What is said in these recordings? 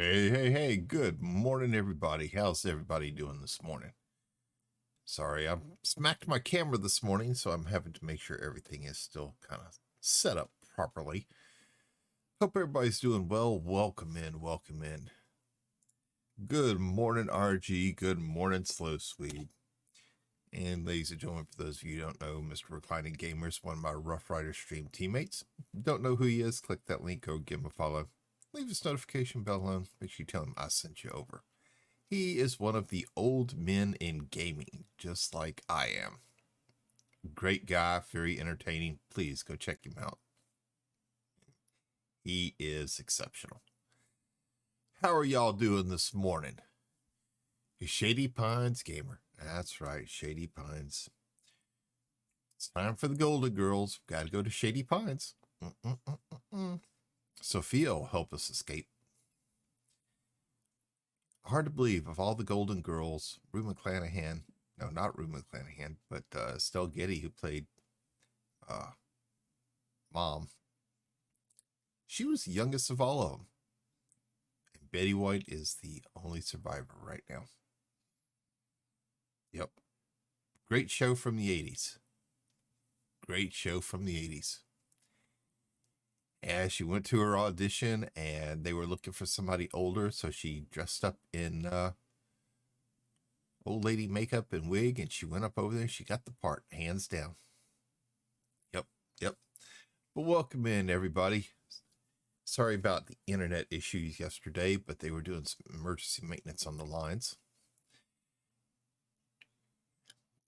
Hey, hey, hey, good morning, everybody. How's everybody doing this morning? Sorry, I smacked my camera this morning, so I'm having to make sure everything is still kind of set up properly. Hope everybody's doing well. Welcome in, welcome in. Good morning, RG. Good morning, Slow Swede. And ladies and gentlemen, for those of you who don't know, Mr. Reclining Gamer is one of my Rough Rider stream teammates. Don't know who he is? Click that link, go give him a follow. Leave his notification bell on. Make sure you tell him I sent you over. He is one of the old men in gaming, just like I am. Great guy, very entertaining. Please go check him out. He is exceptional. How are y'all doing this morning? Shady Pines Gamer. That's right, Shady Pines. It's time for the Golden Girls. Got to go to Shady Pines. Sophia will help us escape. Hard to believe, of all the Golden Girls, Rue McClanahan, no, not Rue McClanahan, but Estelle Getty, who played Mom. She was the youngest of all of them. And Betty White is the only survivor right now. Yep. Great show from the 80s. Great show from the 80s. And she went to her audition and they were looking for somebody older, so she dressed up in old lady makeup and wig, and she went up over there and she got the part, hands down. Yep. But welcome in, everybody. Sorry about the internet issues yesterday, but they were doing some emergency maintenance on the lines.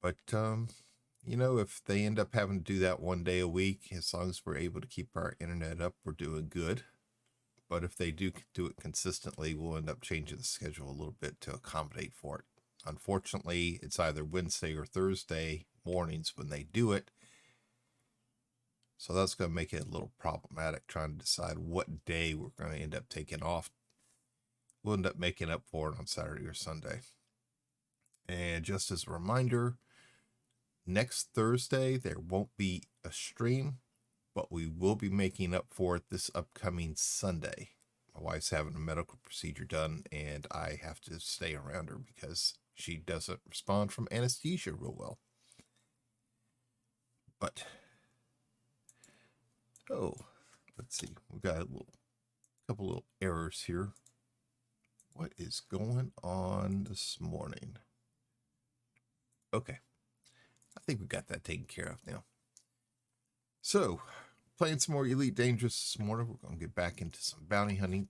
But, you know, if they end up having to do that one day a week, as long as we're able to keep our internet up, we're doing good. But if they do it consistently, we'll end up changing the schedule a little bit to accommodate for it. Unfortunately, it's either Wednesday or Thursday mornings when they do it. So that's going to make it a little problematic trying to decide what day we're going to end up taking off. We'll end up making up for it on Saturday or Sunday. And just as a reminder, next Thursday, there won't be a stream, but we will be making up for it this upcoming Sunday. My wife's having a medical procedure done, and I have to stay around her because she doesn't respond from anesthesia real well. But, let's see. We've got a couple little errors here. What is going on this morning? Okay. I think we got that taken care of now. So, playing some more Elite Dangerous this morning. We're going to get back into some bounty hunting.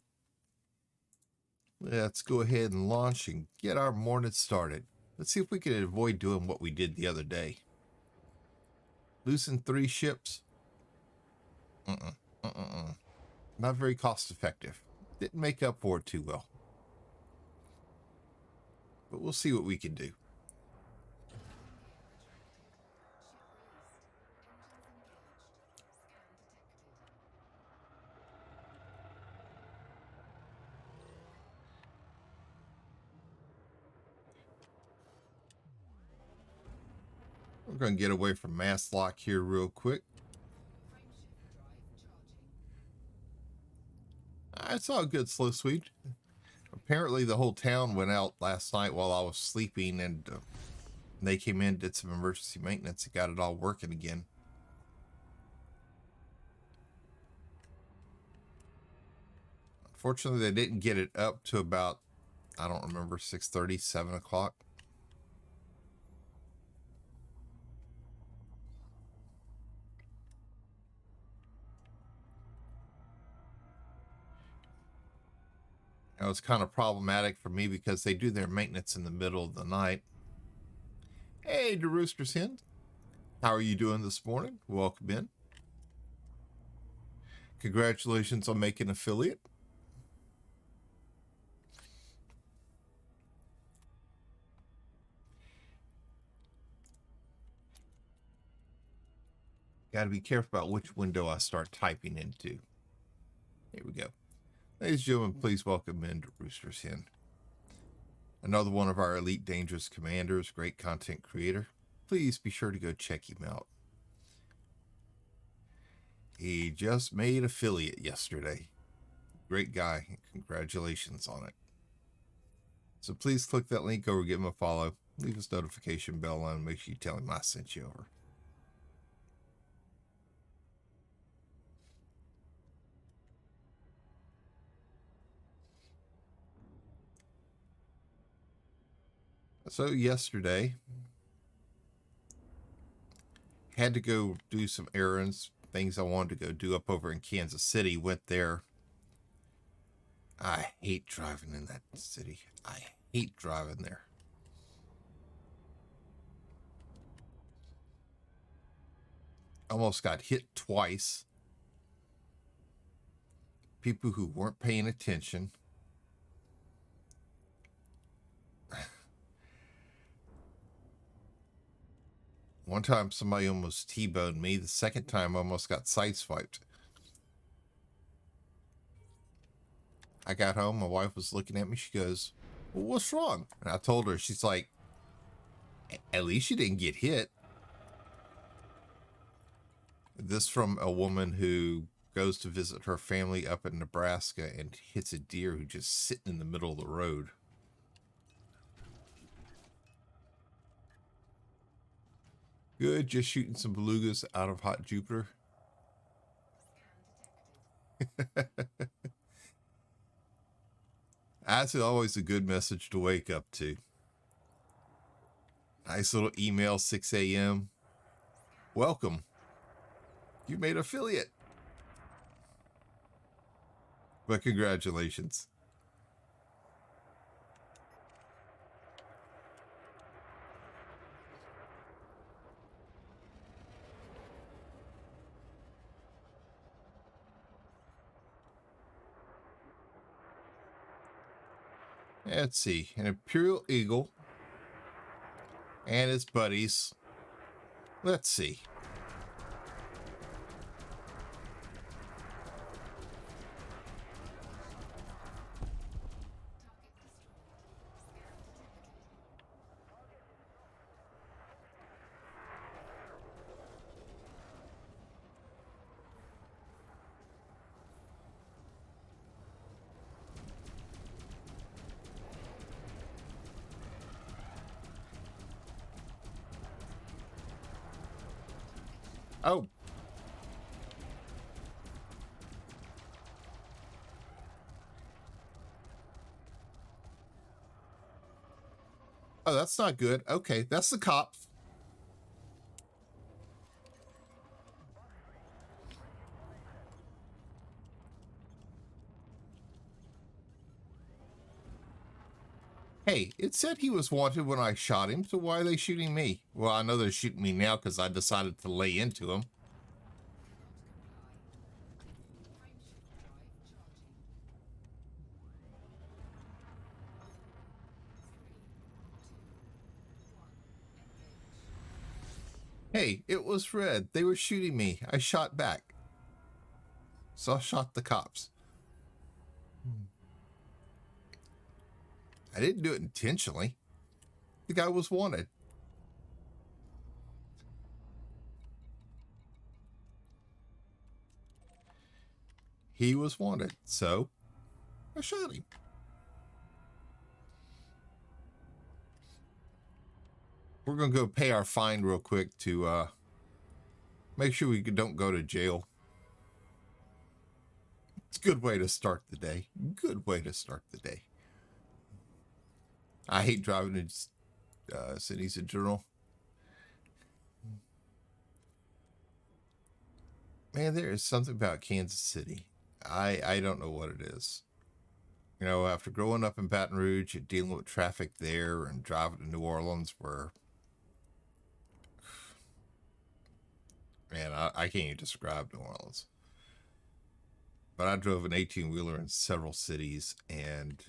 Let's go ahead and launch and get our morning started. Let's see if we can avoid doing what we did the other day. Losing 3 ships. Not very cost effective. Didn't make up for it too well. But we'll see what we can do. We're going to get away from mass lock here real quick. I saw a good slow sweep. Apparently the whole town went out last night while I was sleeping, and they came in, did some emergency maintenance, and got it all working again. Unfortunately, they didn't get it up to about, I don't remember, 6:30, 7 o'clock. It was kind of problematic for me because they do their maintenance in the middle of the night. Hey, the Rooster's Hen. How are you doing this morning? Welcome in. Congratulations on making affiliate. Got to be careful about which window I start typing into. Here we go. Ladies and gentlemen, please welcome in to Rooster's Hen. Another one of our Elite Dangerous commanders, great content creator. Please be sure to go check him out. He just made affiliate yesterday. Great guy. Congratulations on it. So please click that link over, give him a follow, leave his notification bell on, make sure you tell him I sent you over. So yesterday, had to go do some errands, things I wanted to go do up over in Kansas City. Went there. I hate driving in that city. I hate driving there. Almost got hit twice. People who weren't paying attention. One time somebody almost T-boned me. The second time I almost got sideswiped. I got home. My wife was looking at me. She goes, well, what's wrong? And I told her. She's like, at least you didn't get hit. This from a woman who goes to visit her family up in Nebraska and hits a deer who just sitting in the middle of the road. Good, just shooting some belugas out of hot Jupiter. That's always a good message to wake up to. Nice little email, 6 a.m. Welcome. You made affiliate. But congratulations. Let's see. An Imperial Eagle and his buddies. Let's see. Oh. Oh, that's not good. Okay, that's the cop. Hey, it said he was wanted when I shot him, so why are they shooting me? Well, I know they're shooting me now because I decided to lay into him. Hey, it was red. They were shooting me. I shot back. So I shot the cops. I didn't do it intentionally. The guy was wanted. He was wanted, so I shot him. We're going to go pay our fine real quick to make sure we don't go to jail. It's a good way to start the day. Good way to start the day. I hate driving in cities in general. Man, there is something about Kansas City. I don't know what it is. You know, after growing up in Baton Rouge and dealing with traffic there and driving to New Orleans where, man, I can't even describe New Orleans. But I drove an 18-wheeler in several cities, and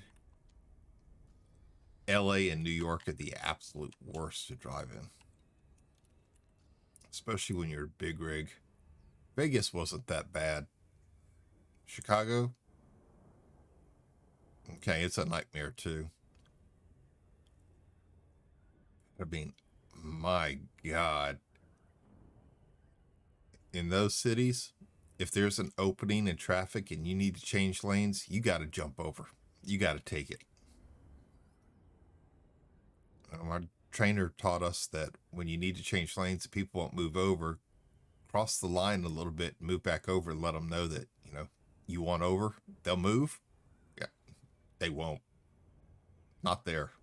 LA and New York are the absolute worst to drive in. Especially when you're a big rig. Vegas wasn't that bad. Chicago? Okay, it's a nightmare too. I mean, my God. In those cities, If there's an opening in traffic and you need to change lanes, you got to jump over. You got to take it. Our trainer taught us that when you need to change lanes, people won't move over. Cross the line a little bit, move back over, and let them know that, you want over. They'll move. Yeah, they won't. Not there.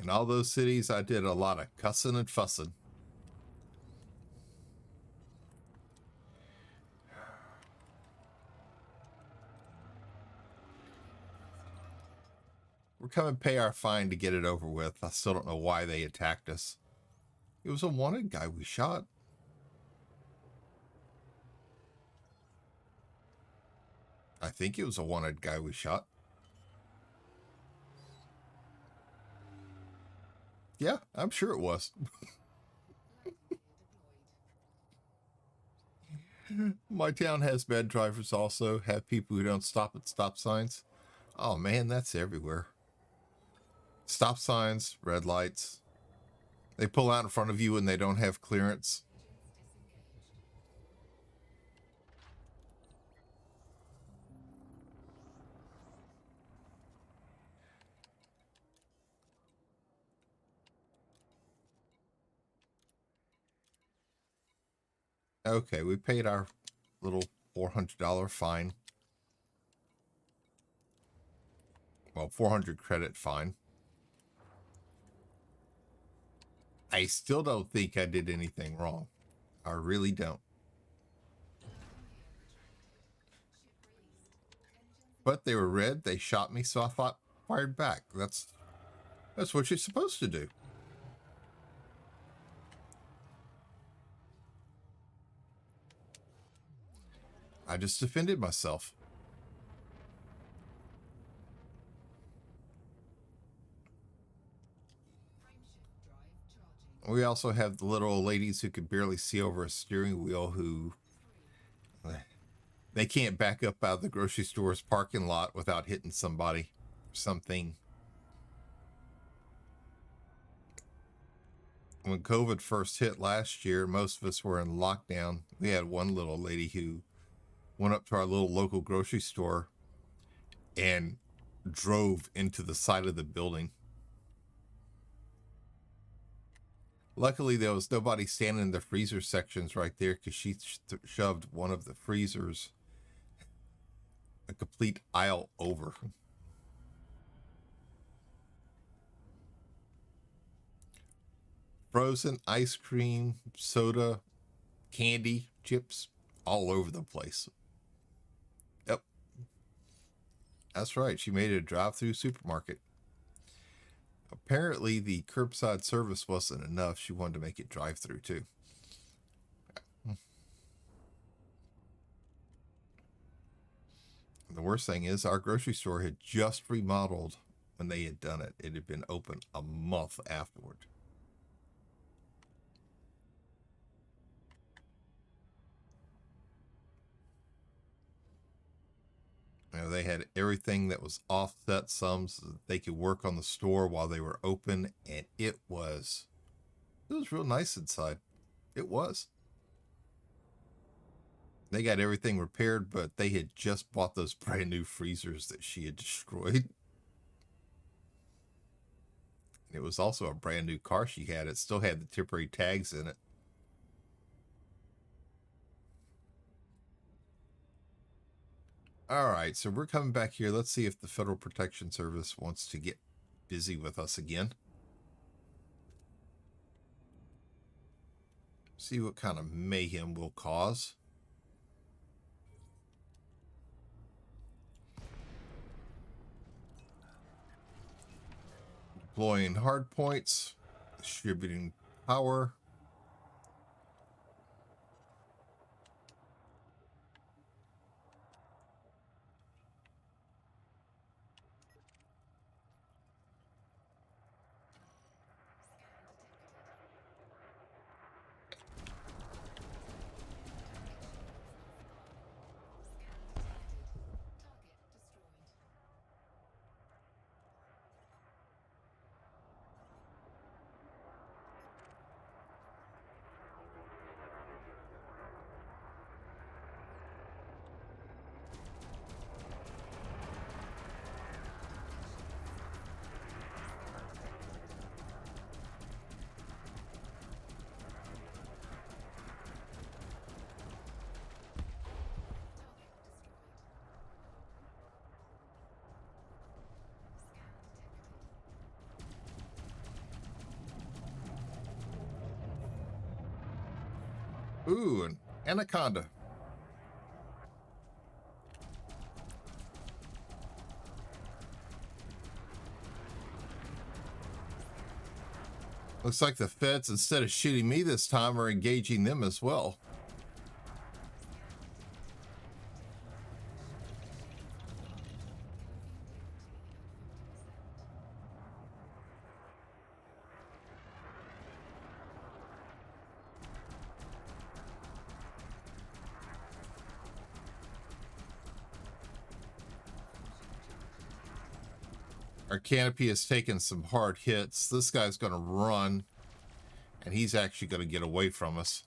In all those cities, I did a lot of cussing and fussing. We're coming to pay our fine to get it over with. I still don't know why they attacked us. It was a wanted guy we shot. I think it was a wanted guy we shot. Yeah, I'm sure it was. My town has bad drivers also, have people who don't stop at stop signs. Oh man, that's everywhere. Stop signs, red lights. They pull out in front of you when they don't have clearance. Okay, we paid our little $400 fine. Well, 400 credit fine. I still don't think I did anything wrong. I really don't. But they were red. They shot me, so I fired back. That's what you're supposed to do. I just defended myself. We also have the little old ladies who can barely see over a steering wheel who they can't back up out of the grocery store's parking lot without hitting somebody or something. When COVID first hit last year, most of us were in lockdown. We had one little lady who went up to our little local grocery store and drove into the side of the building. Luckily, there was nobody standing in the freezer sections right there because she shoved one of the freezers a complete aisle over. Frozen ice cream, soda, candy, chips, all over the place. Yep. That's right. She made it a drive-through supermarket. Apparently, the curbside service wasn't enough. She wanted to make it drive-through too. The worst thing is our grocery store had just remodeled when they had done it. It had been open a month afterward. They had everything that was offset some so that they could work on the store while they were open, and it was real nice inside. It was. They got everything repaired, but they had just bought those brand new freezers that she had destroyed. And it was also a brand new car she had. It still had the temporary tags in it. All right, so we're coming back here. Let's see if the Federal Protection Service wants to get busy with us again. See what kind of mayhem we'll cause. Deploying hard points, distributing power. Ooh, an anaconda. Looks like the feds, instead of shooting me this time, are engaging them as well. Our canopy has taken some hard hits. This guy's going to run, and he's actually going to get away from us.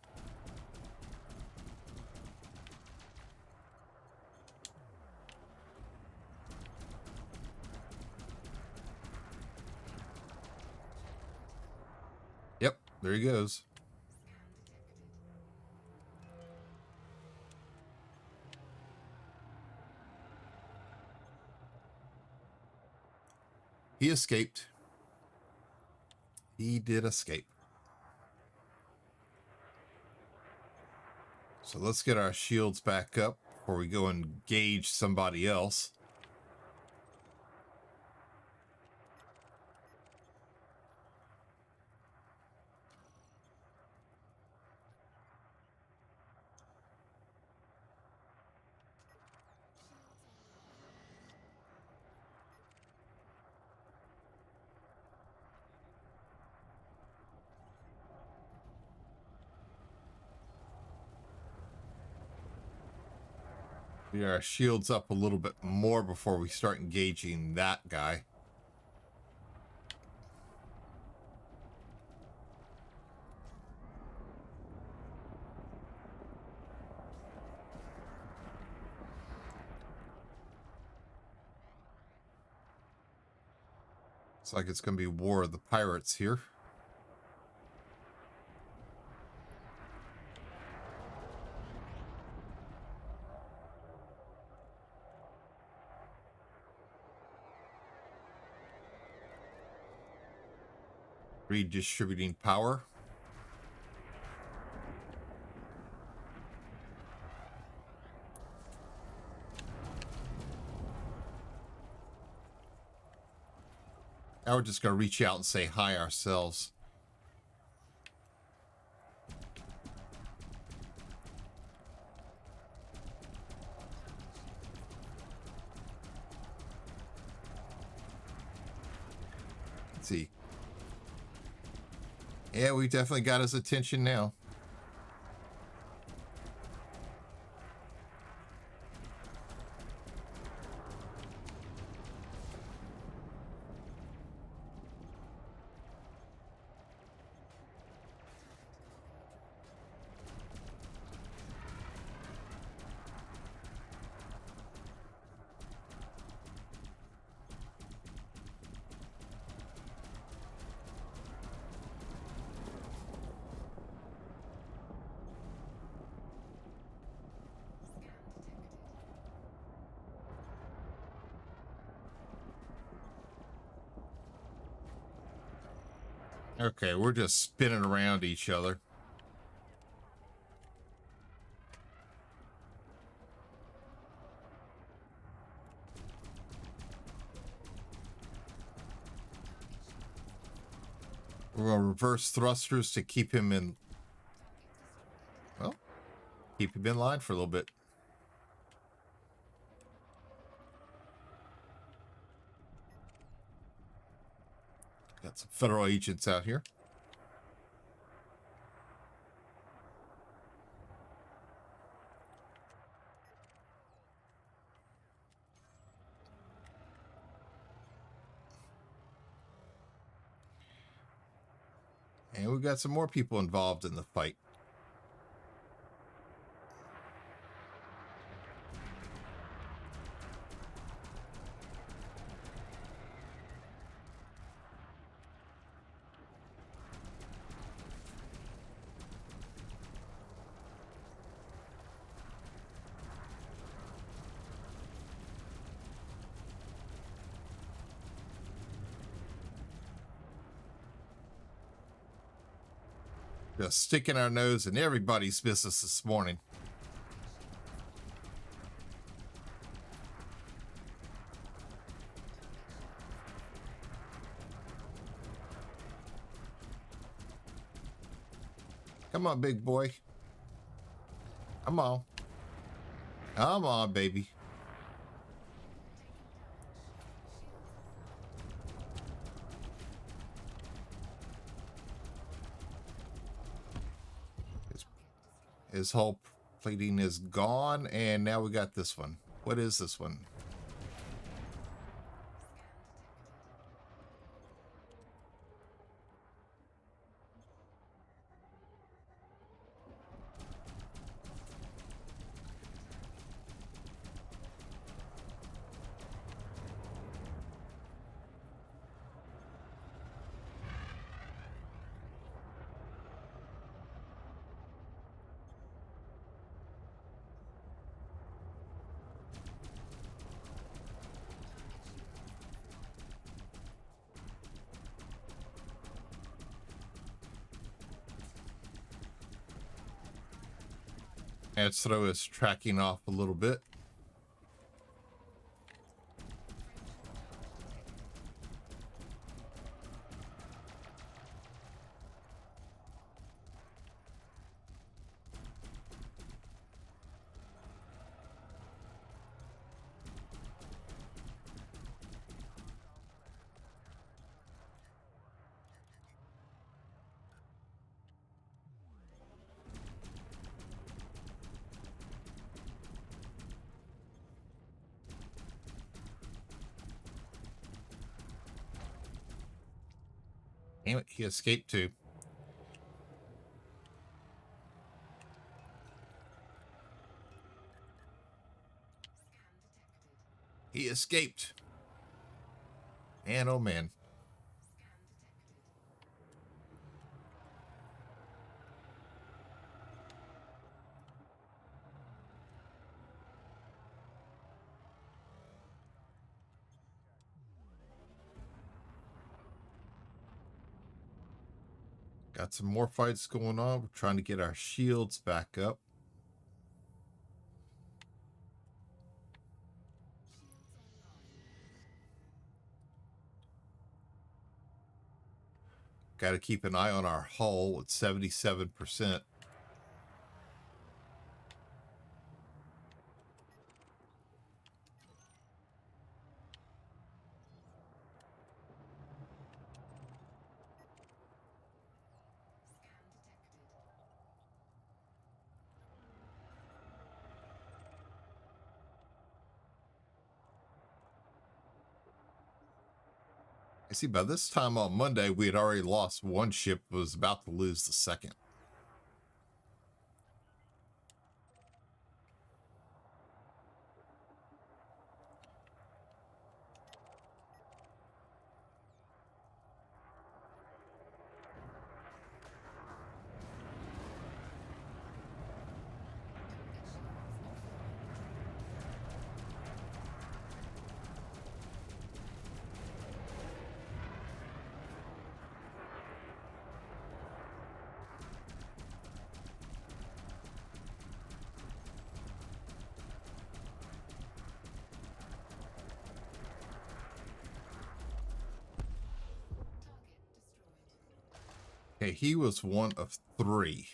Yep, there he goes. He escaped. He did escape. So let's get our shields back up before we go and engage somebody else. We get our shields up a little bit more before we start engaging that guy. Looks like it's going to be War of the Pirates here. Redistributing power. Now we're just going to reach out and say hi ourselves. Let's see. Yeah, we definitely got his attention now. Okay, we're just spinning around each other. We're going to reverse thrusters to keep him in... Well, keep him in line for a little bit. Got some federal agents out here. And we've got some more people involved in the fight. Just sticking our nose in everybody's business this morning. Come on, big boy. Come on. Come on, baby. His whole plating is gone, and now we got this one. What is this one? Let's throw his tracking off a little bit. Damn it, he escaped too. He escaped. Man, oh man. Got some more fights going on. We're trying to get our shields back up. Got to keep an eye on our hull at 77%. I see by this time on Monday, we had already lost one ship, was about to lose the second. Okay, he was one of 3.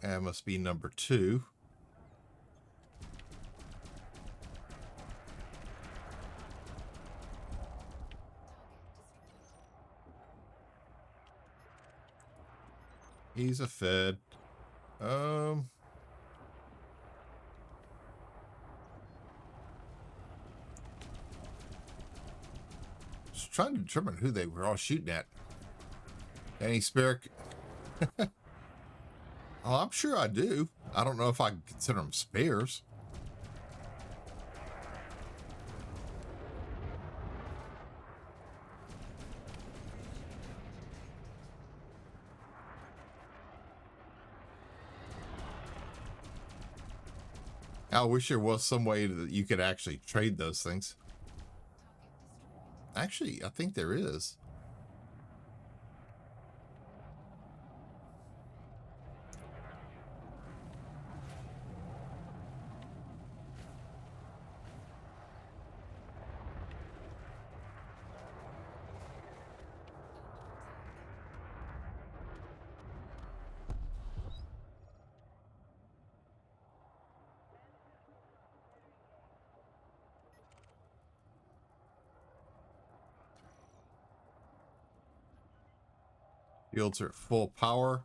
That must be number 2. He's a Fed. Just trying to determine who they were all shooting at. Any spare? Oh, I'm sure I do. I don't know if I can consider them spares. I wish there was some way that you could actually trade those things. Actually, I think there is. Fields are at full power.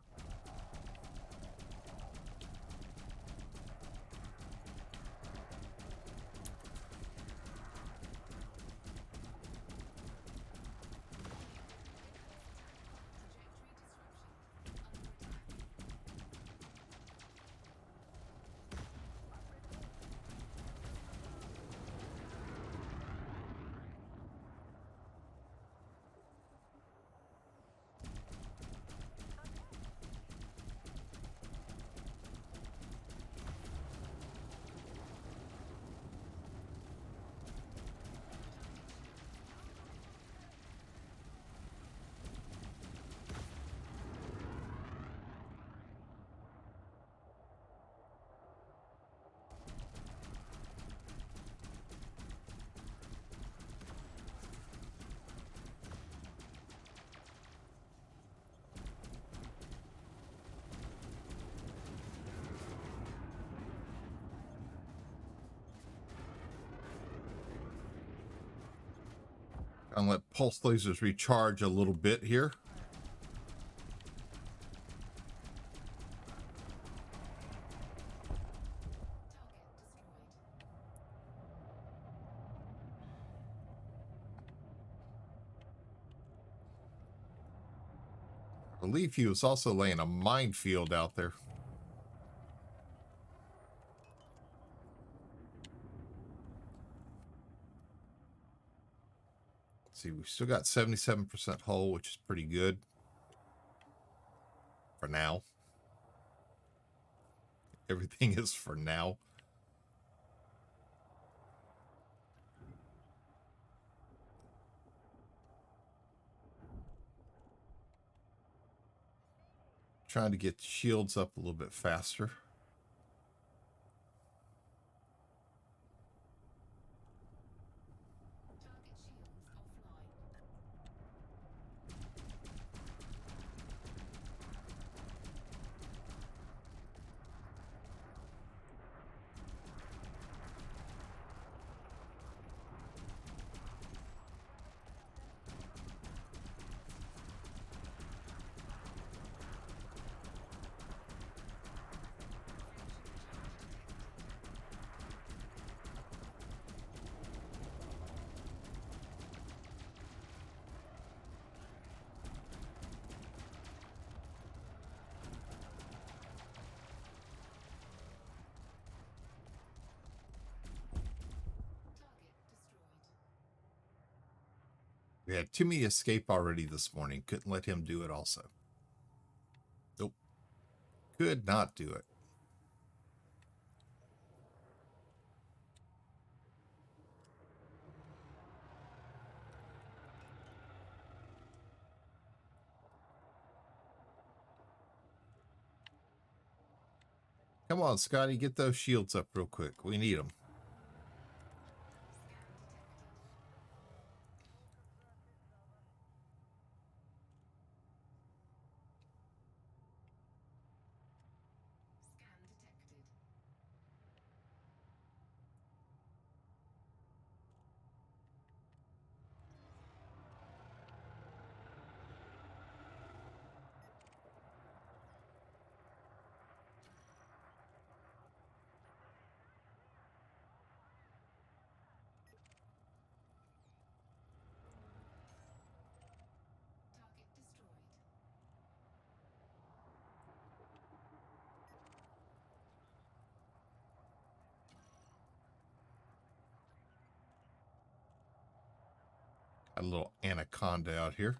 And let pulse lasers recharge a little bit here. I believe he was also laying a minefield out there. Let's see, we still got 77% hull, which is pretty good for now. Everything is for now. Trying to get shields up a little bit faster. We had Timmy escape already this morning. Couldn't let him do it also. Nope. Could not do it. Come on, Scotty, get those shields up real quick. We need them. Got a little anaconda out here.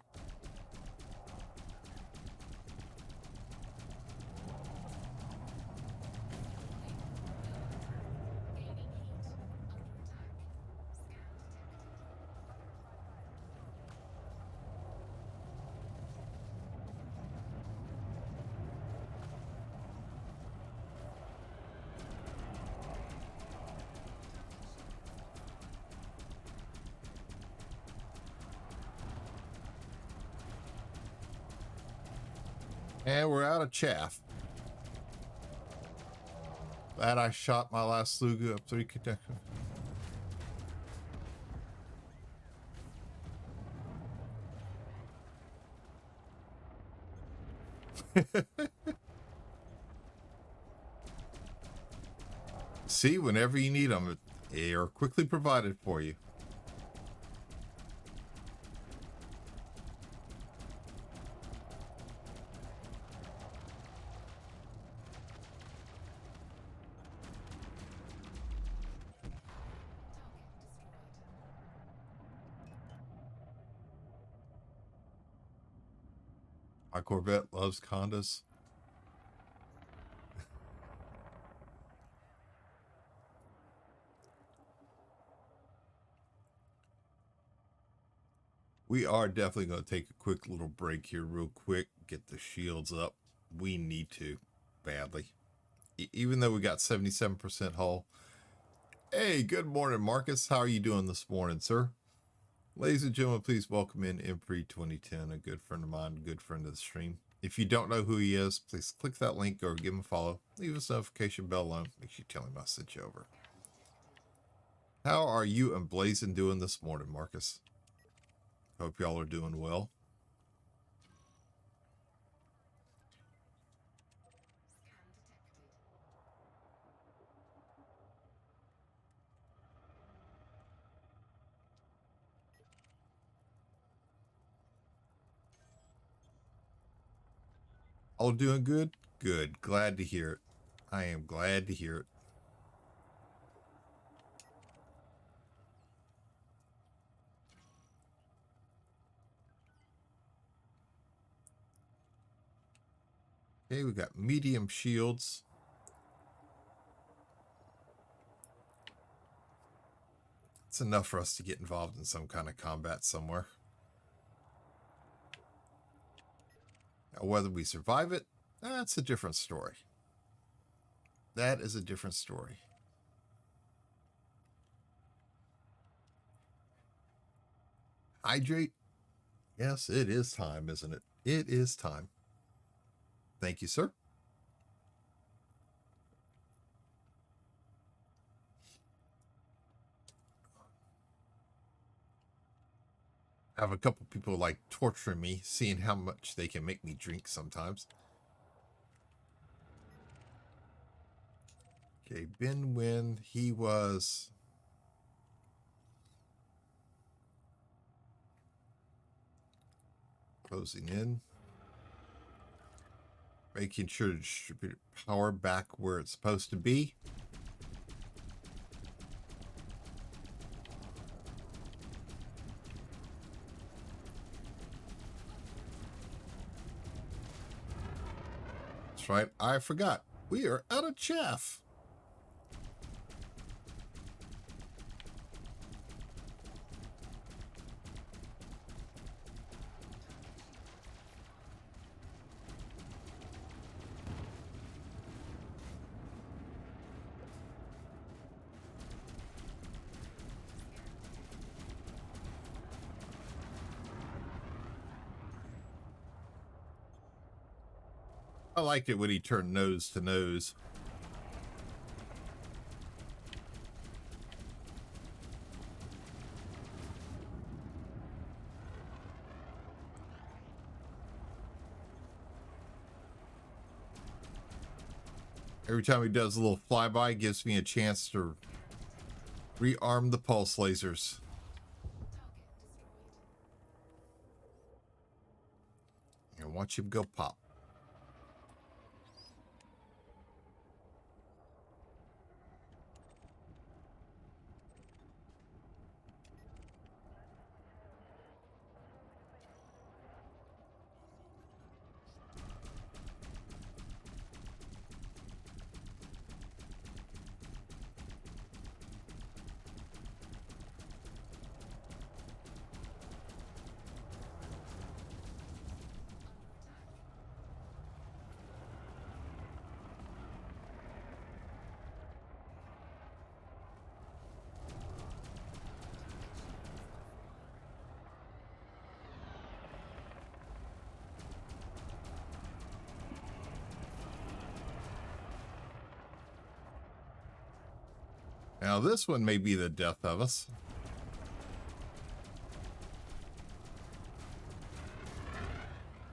And we're out of chaff. Glad I shot my last Sluga up 3 connections. See, whenever you need them, they are quickly provided for you. My Corvette loves condos. We are definitely going to take a quick little break here real quick, get the shields up. We need to badly. Even though we got 77% hull. Hey, good morning, Marcus. How are you doing this morning, sir? Ladies and gentlemen, please welcome in Impree 2010, a good friend of mine, a good friend of the stream. If you don't know who he is, please click that link or give him a follow. Leave us a notification bell on. Make sure you tell him I sent you over. How are you and Blazing doing this morning, Marcus? Hope y'all are doing well. All doing good? Good. Glad to hear it. I am glad to hear it. Okay, we got medium shields. It's enough for us to get involved in some kind of combat somewhere. Now, whether we survive it, that's a different story. That is a different story. Hydrate? Yes, it is time, isn't it? It is time. Thank you, sir. I have a couple people like torturing me, seeing how much they can make me drink sometimes. Okay, Ben Wynn, he was... closing in. Making sure to distribute power back where it's supposed to be. That's right, I forgot. We are out of chaff. I liked it when he turned nose to nose. Every time he does a little flyby, gives me a chance to rearm the pulse lasers. And watch him go pop. Now this one may be the death of us.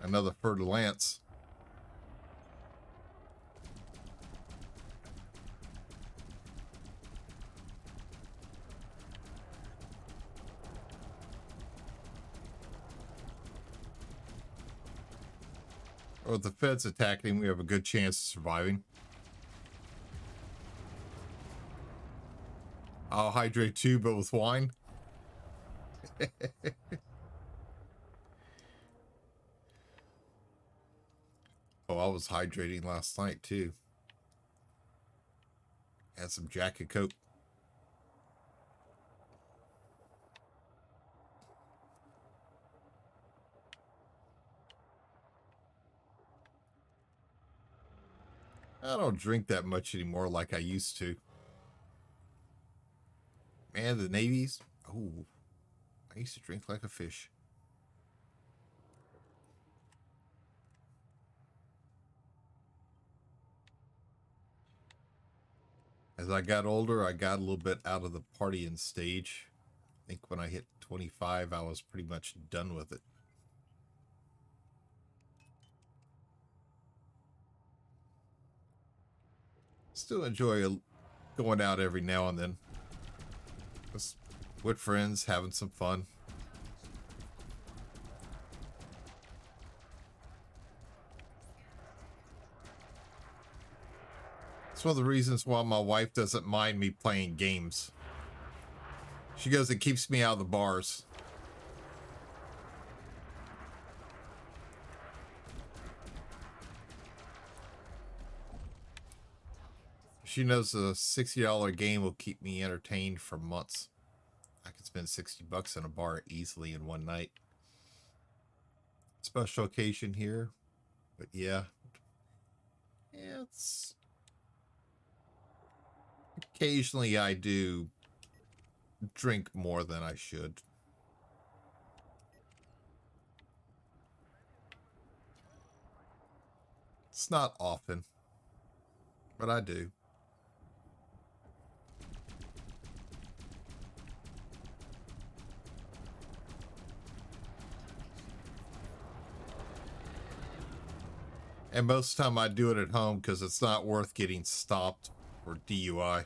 Another fer-de-lance. Or if the Fed's attacking, we have a good chance of surviving. I'll hydrate too, but with wine. Oh, I was hydrating last night too. Had some Jack and Coke. I don't drink that much anymore like I used to. Man, the navies. Oh, I used to drink like a fish. As I got older, I got a little bit out of the partying stage. I think when I hit 25, I was pretty much done with it. Still enjoy going out every now and then. Just with friends, having some fun. It's one of the reasons why my wife doesn't mind me playing games. She goes, it keeps me out of the bars. She knows a $60 game will keep me entertained for months. I could spend $60 in a bar easily in one night. Special occasion here, but yeah, it's occasionally I do drink more than I should. It's not often, but I do. And most of the time I do it at home because it's not worth getting stopped for DUI.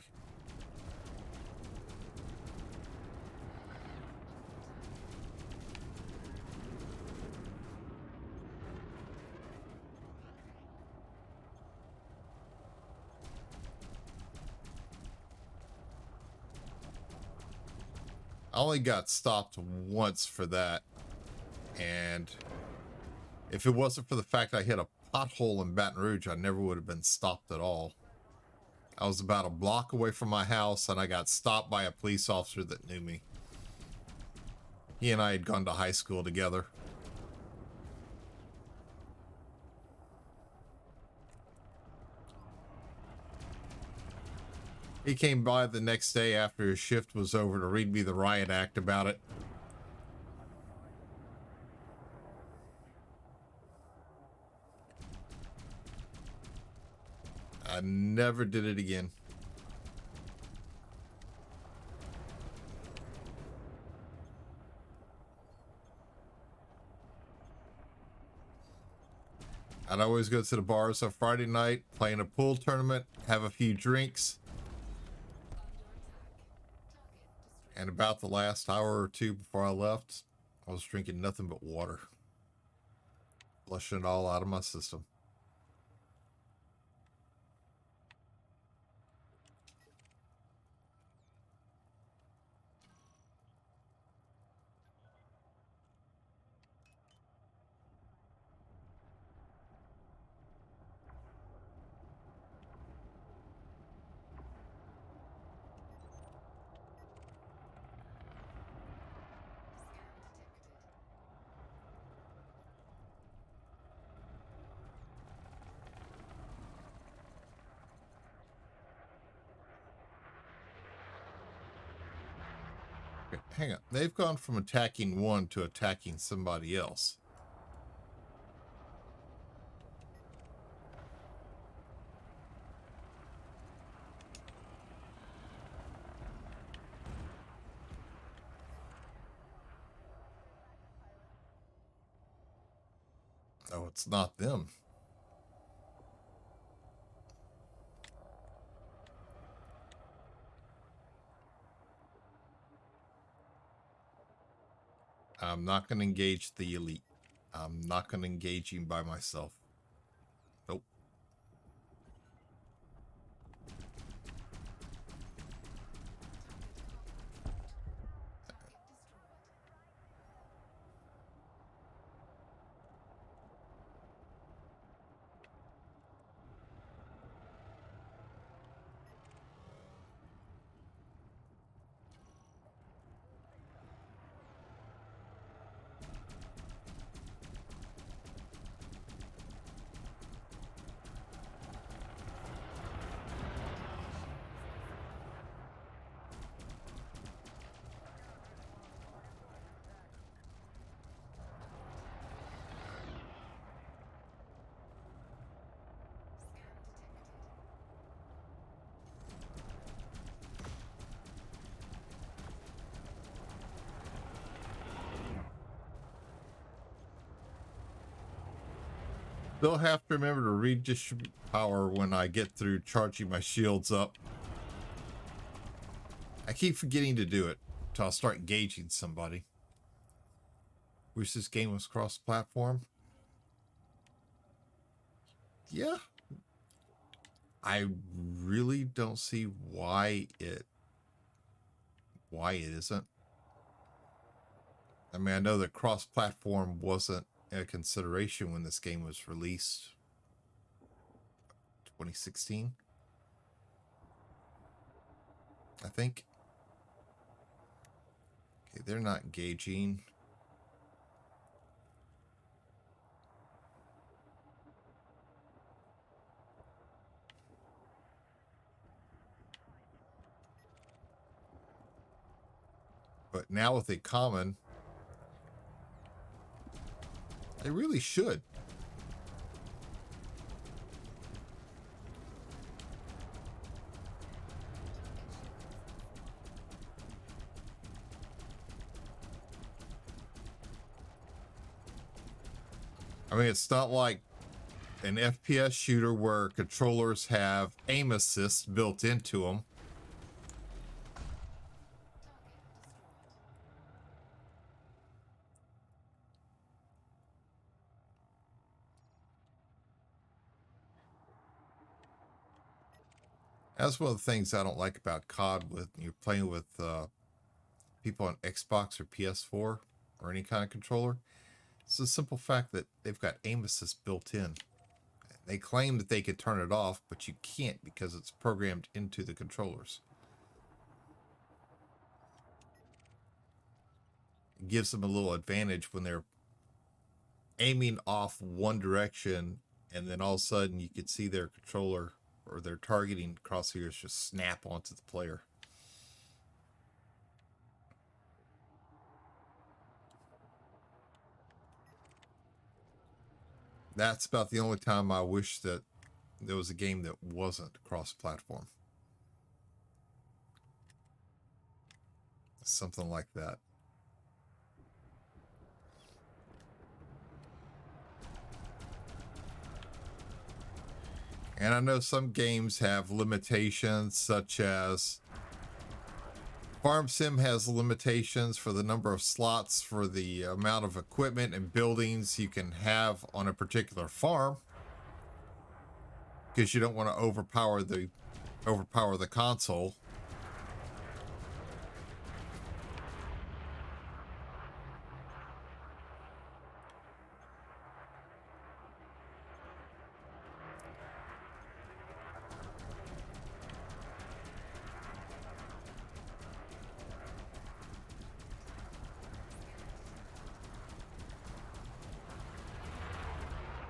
I only got stopped once for that. And if it wasn't for the fact I hit a pothole in Baton Rouge, I never would have been stopped at all. I was about a block away from my house and I got stopped by a police officer that knew me. He and I had gone to high school together. He came by the next day after his shift was over to read me the riot act about it. I never did it again. I'd always go to the bars on Friday night, play in a pool tournament, have a few drinks. And about the last hour or two before I left, I was drinking nothing but water. Flushing it all out of my system. Okay, hang on. They've gone from attacking one to attacking somebody else. Oh, it's not them. I'm not going to engage the elite. I'm not going to engage him by myself. Nope. They'll have to remember to redistribute power when I get through charging my shields up. I keep forgetting to do it till I'll start engaging somebody. Wish this game was cross-platform. Yeah. I really don't see why it isn't. I mean, I know that cross-platform wasn't a consideration when this game was released. 2016, I think. Okay, they're not engaging. But now with a common, they really should. I mean, it's not like an FPS shooter where controllers have aim assist built into them. That's one of the things I don't like about COD when you're playing with people on Xbox or PS4 or any kind of controller. It's the simple fact that they've got aim assist built in. They claim that they could turn it off, but you can't because it's programmed into the controllers. It gives them a little advantage when they're aiming off one direction and then all of a sudden you could see their controller or their targeting crosshairs just snap onto the player. That's about the only time I wish that there was a game that wasn't cross-platform. Something like that. And I know some games have limitations, such as Farm Sim has limitations for the number of slots for the amount of equipment and buildings you can have on a particular farm, because you don't want to overpower the console.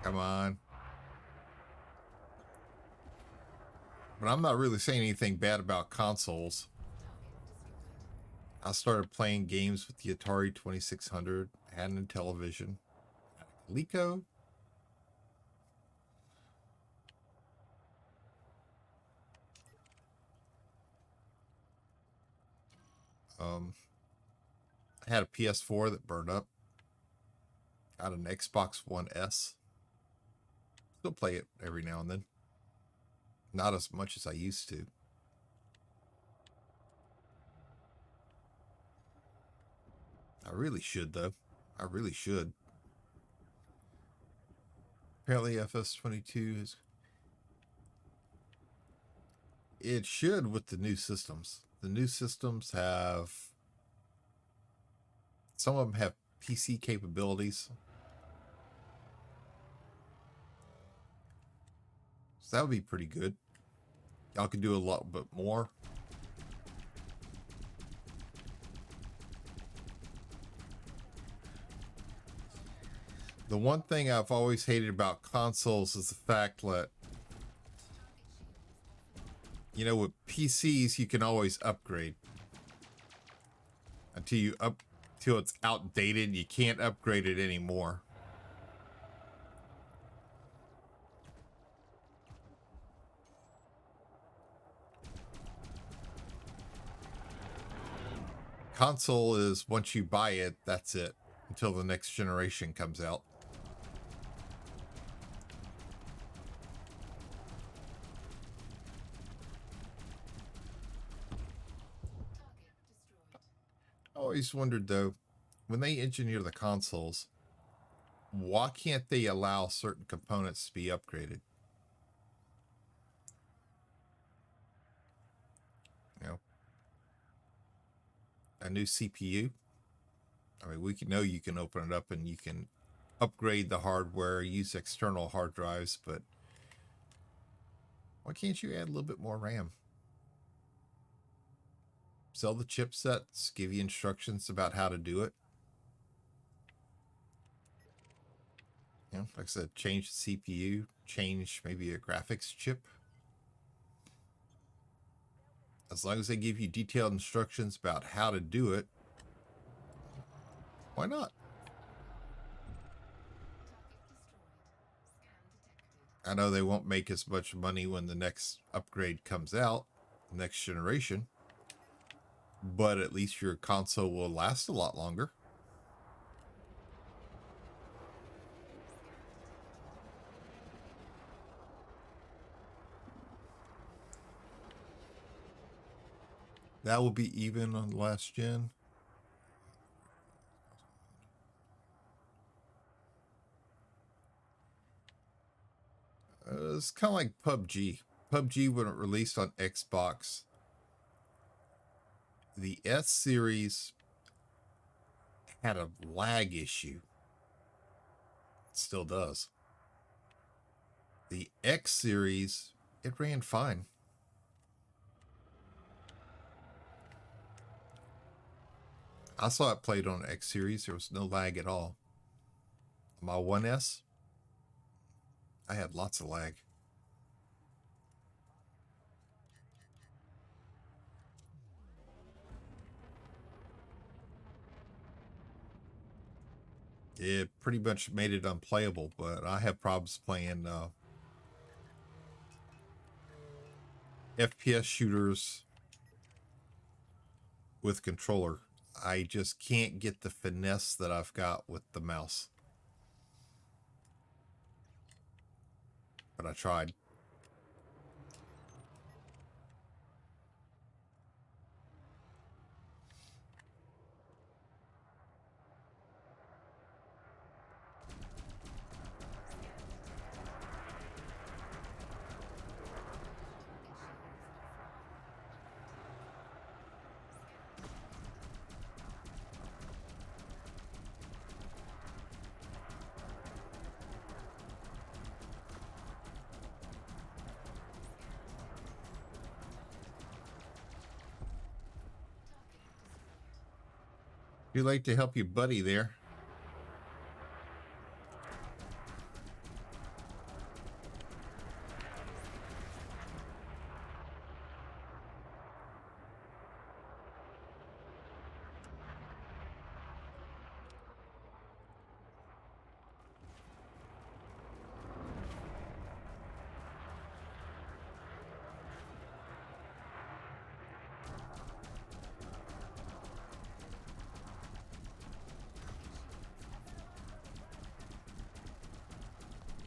Come on. But I'm not really saying anything bad about consoles. I started playing games with the Atari 2600, had a television, Coleco. I had a PS4 that burned up. Got an Xbox One S. Still play it every now and then. Not as much as I used to. I really should, though. I really should. Apparently FS22 is... It should with the new systems. The new systems have... Some of them have PC capabilities. So that would be pretty good. Y'all can do a lot bit more. The one thing I've always hated about consoles is the fact that, you know, with PCs, you can always upgrade. Until it's outdated, you can't upgrade it anymore. Console is, once you buy it, that's it. Until the next generation comes out. I always wondered, though, when they engineer the consoles, why can't they allow certain components to be upgraded? You know, a new CPU. I mean, we know you can open it up and you can upgrade the hardware, use external hard drives, but why can't you add a little bit more RAM? Sell the chipsets, give you instructions about how to do it. You know, like I said, change the CPU, change maybe a graphics chip. As long as they give you detailed instructions about how to do it, why not? I know they won't make as much money when the next upgrade comes out, next generation, but at least your console will last a lot longer. That will be even on the last gen. It's kind of like PUBG. PUBG, when it released on Xbox, the S series had a lag issue. It still does. The X series, it ran fine. I saw it played on X series. There was no lag at all. My 1S, I had lots of lag. It pretty much made it unplayable, but I have problems playing FPS shooters with controller. I just can't get the finesse that I've got with the mouse. But I tried. You'd like to help your buddy there.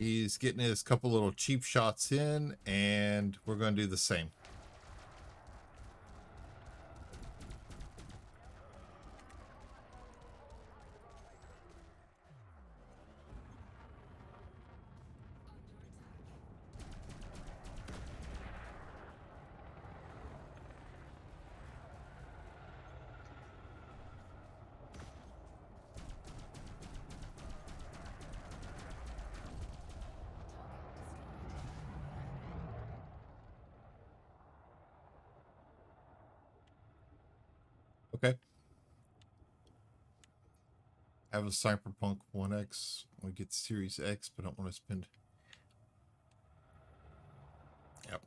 He's getting his couple little cheap shots in, and we're going to do the same. Okay. Have a Cyberpunk 1X. We get Series X, but don't want to spend. Yep.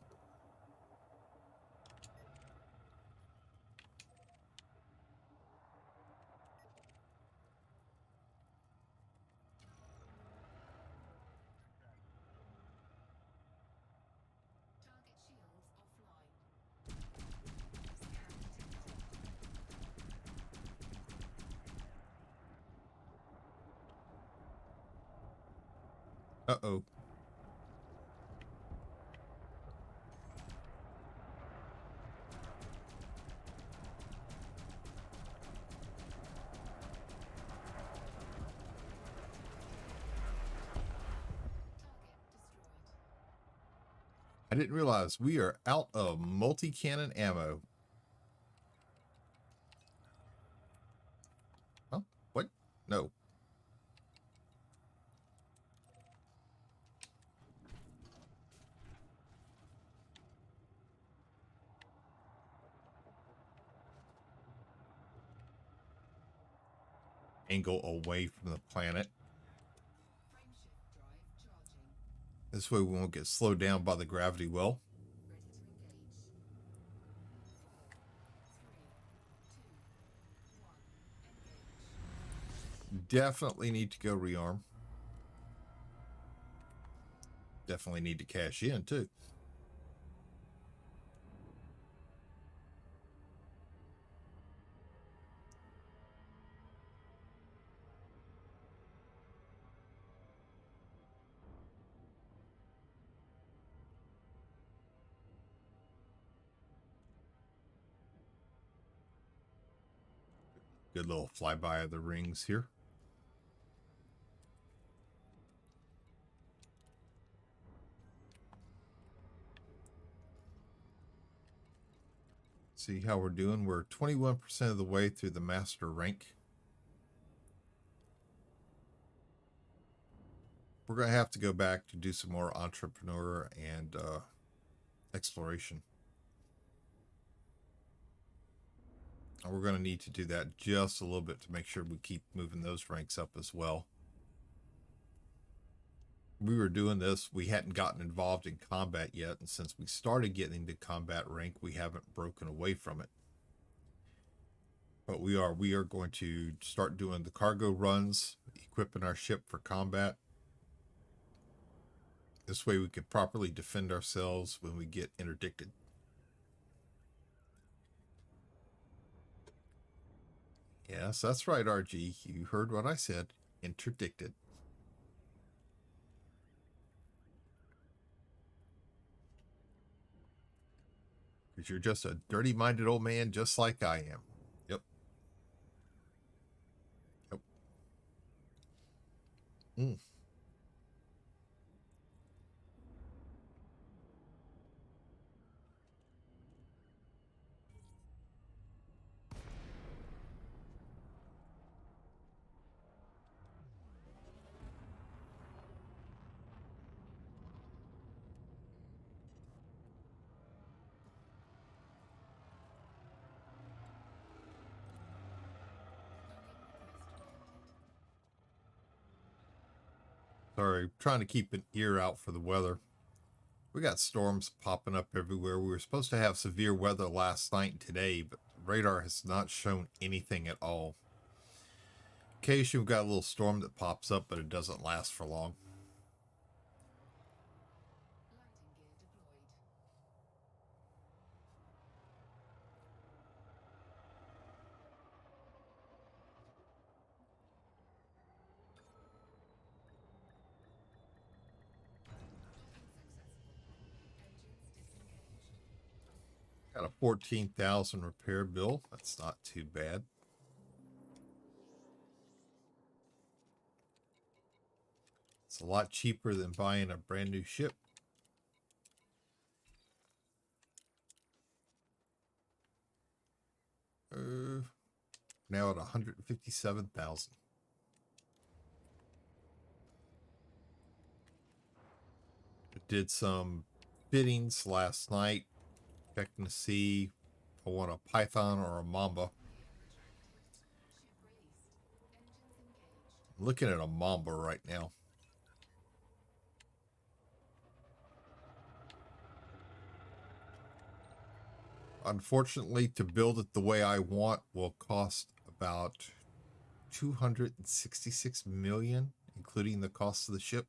Uh-oh. I didn't realize we are out of multi-cannon ammo. Huh? What? No. Angle away from the planet. This way we won't get slowed down by the gravity well. Definitely need to go rearm. Definitely need to cash in too. Good little flyby of the rings here. See how we're doing. We're 21% of the way through the master rank. We're going to have to go back to do some more entrepreneur and exploration. And we're going to need to do that just a little bit to make sure we keep moving those ranks up as well. We were doing this, we hadn't gotten involved in combat yet, and since we started getting into combat rank, we haven't broken away from it. But we are going to start doing the cargo runs, equipping our ship for combat. This way we can properly defend ourselves when we get interdicted. Yes, that's right, RG. You heard what I said. Interdicted. Because you're just a dirty-minded old man just like I am. Yep. Yep. Mm. Sorry, trying to keep an ear out for the weather. We got storms popping up everywhere. We were supposed to have severe weather last night and today, but radar has not shown anything at all. Occasionally we've got a little storm that pops up, but it doesn't last for long. Got a 14,000 repair bill. That's not too bad. It's a lot cheaper than buying a brand new ship. Now at 157,000. I did some fittings last night, checking to see if I want a Python or a Mamba. I'm looking at a Mamba right now. Unfortunately, to build it the way I want will cost about 266 million, including the cost of the ship.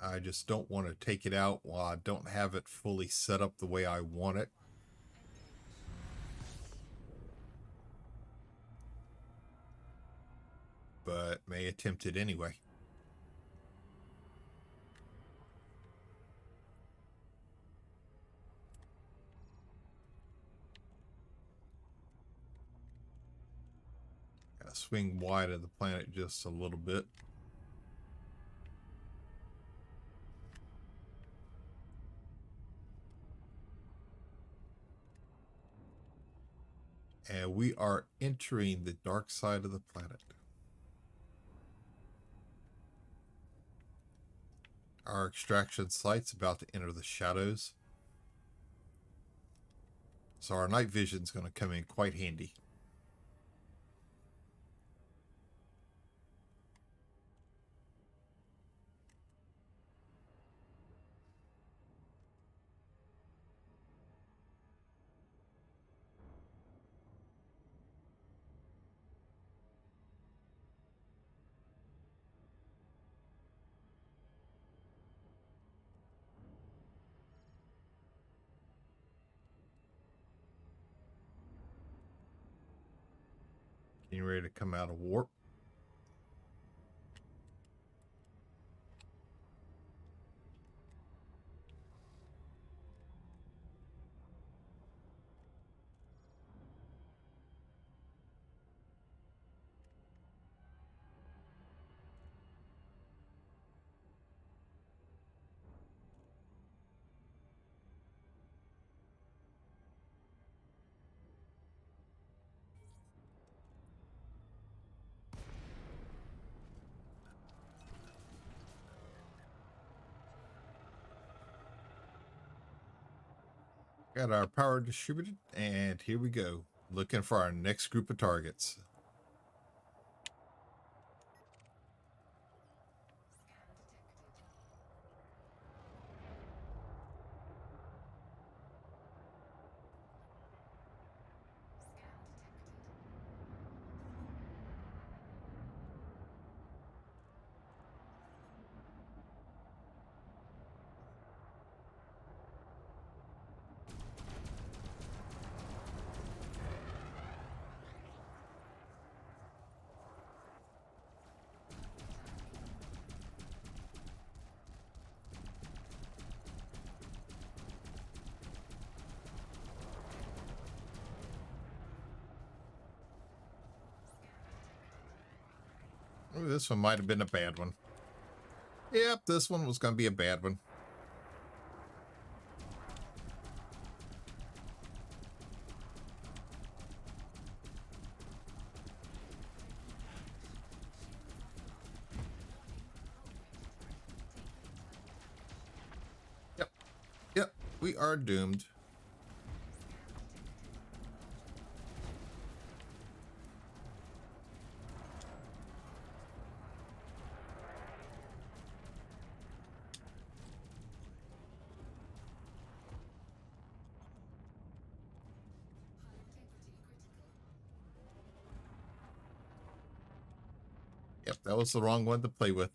I just don't want to take it out while I don't have it fully set up the way I want it. But may attempt it anyway. Gotta swing wide of the planet just a little bit. And we are entering the dark side of the planet. Our extraction site's about to enter the shadows. So our night vision's going to come in quite handy. Getting ready to come out of warp. Got our power distributed, and here we go. Looking for our next group of targets. Ooh, this one might have been a bad one. Yep, this one was going to be a bad one. Yep, we are doomed. Yep, that was the wrong one to play with.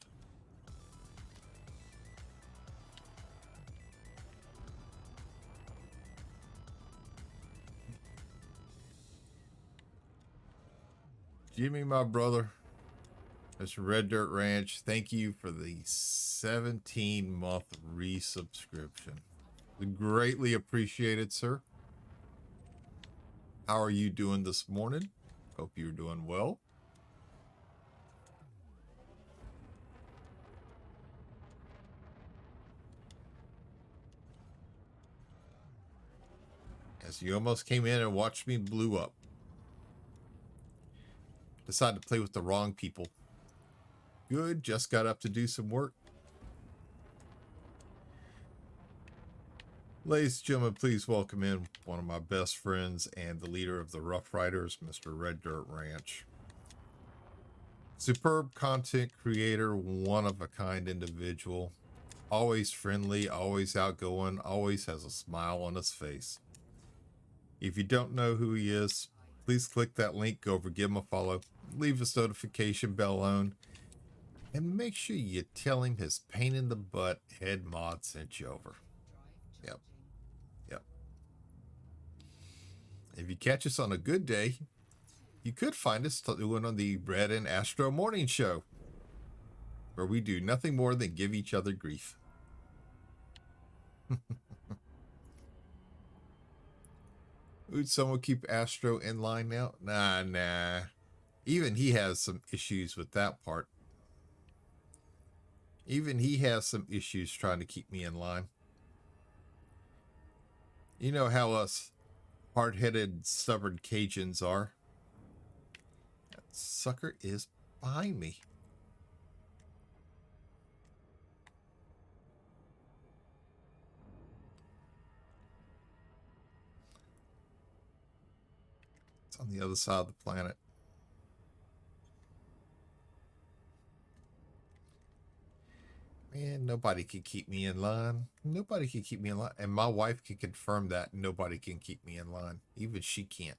Jimmy, my brother. Mr. Red Dirt Ranch, thank you for the 17-month resubscription. Greatly appreciated, sir. How are you doing this morning? Hope you're doing well. As you almost came in and watched me blew up. Decided to play with the wrong people. Good, just got up to do some work. Ladies and gentlemen, please welcome in one of my best friends and the leader of the Rough Riders, Mr. Red Dirt Ranch. Superb content creator, one-of-a-kind individual. Always friendly, always outgoing, always has a smile on his face. If you don't know who he is, please click that link, go over, give him a follow, leave his notification bell on, and make sure you tell him his pain in the butt head mod sent you over. Yep. Yep. If you catch us on a good day, you could find us doing on the Red and Astro Morning Show, where we do nothing more than give each other grief. Would someone keep Astro in line now? Nah. Even he has some issues with that part. Even he has some issues trying to keep me in line. You know how us hard-headed, stubborn Cajuns are. That sucker is behind me. It's on the other side of the planet. Man, nobody can keep me in line. Nobody can keep me in line. And my wife can confirm that nobody can keep me in line. Even she can't.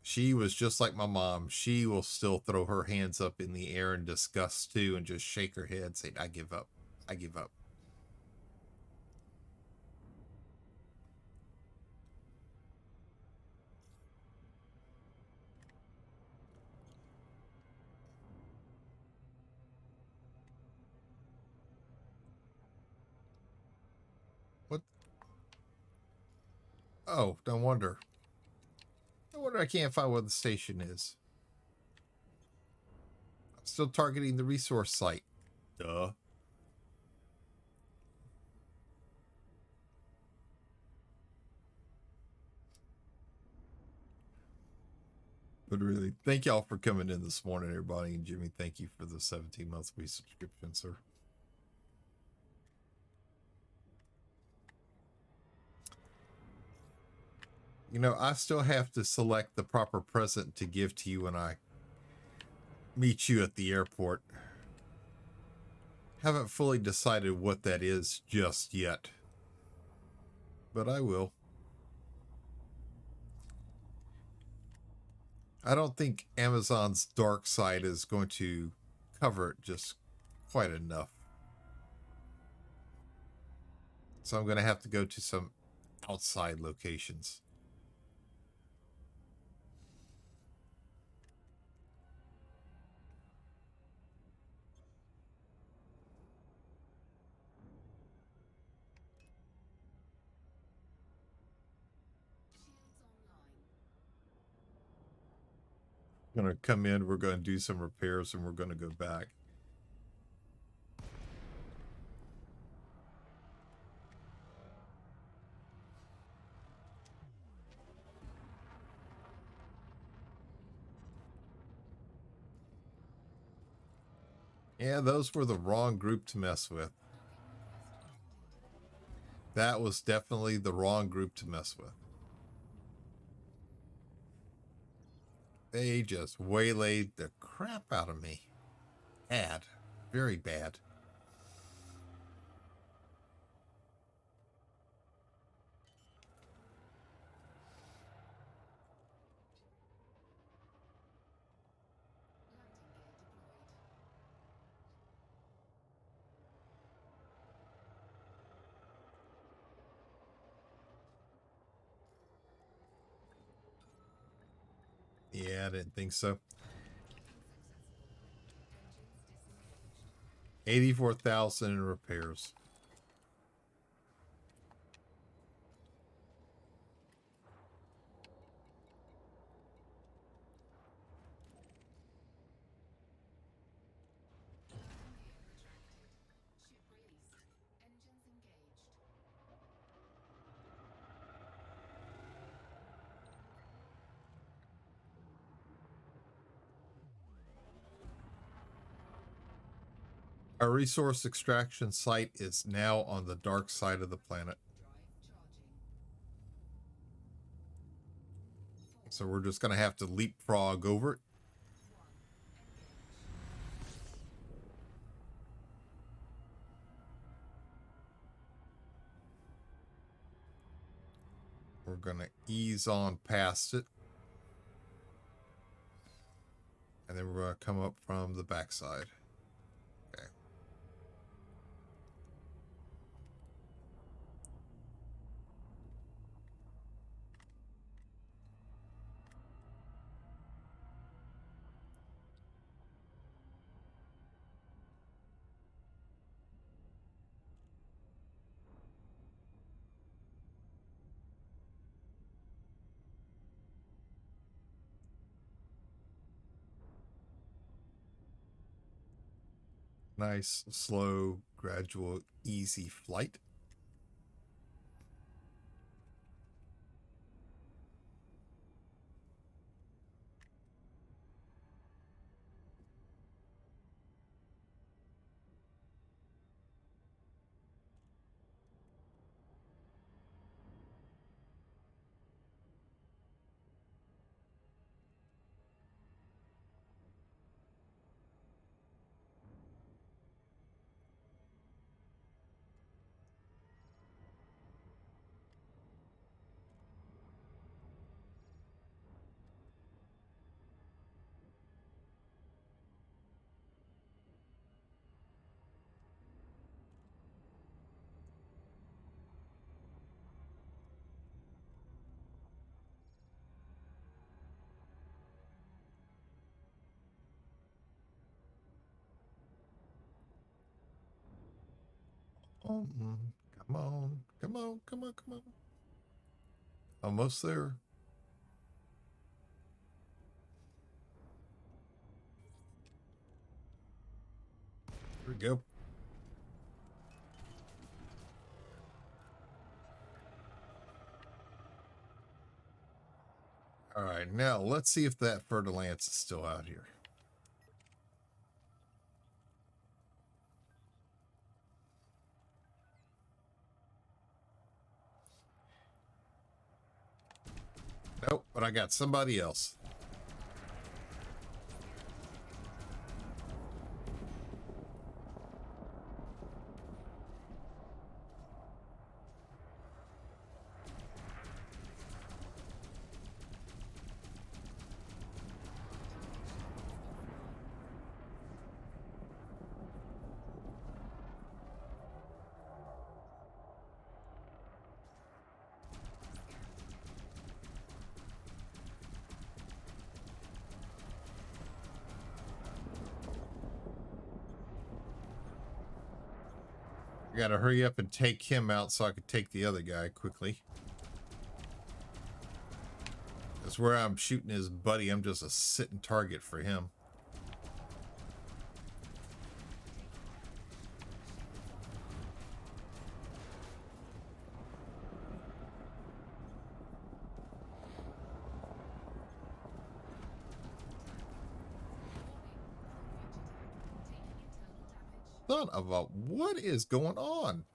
She was just like my mom. She will still throw her hands up in the air in disgust too and just shake her head saying, I give up. I give up. What? Oh, no wonder. No wonder I can't find where the station is. I'm still targeting the resource site. Duh. But really, thank y'all for coming in this morning, everybody. And Jimmy, thank you for the 17-month resubscription, sir. You know, I still have to select the proper present to give to you when I meet you at the airport. Haven't fully decided what that is just yet, but I will. I don't think Amazon's dark side is going to cover it just quite enough. So I'm going to have to go to some outside locations. Going to come in, we're going to do some repairs, and we're going to go back. Yeah, those were the wrong group to mess with. That was definitely the wrong group to mess with. They just waylaid the crap out of me. Bad. Very bad. Yeah, I didn't think so. 84,000 in repairs. Our resource extraction site is now on the dark side of the planet. So we're just going to have to leapfrog over it. We're going to ease on past it. And then we're going to come up from the backside. Okay. Nice, slow, gradual, easy flight. Oh, come on, come on, come on, come on. Almost there. Here we go. All right, now let's see if that Fer-de-Lance is still out here. Nope, but I got somebody else. I gotta hurry up and take him out so I can take the other guy quickly. That's where I'm shooting his buddy. I'm just a sitting target for him. Son of a, what is going on?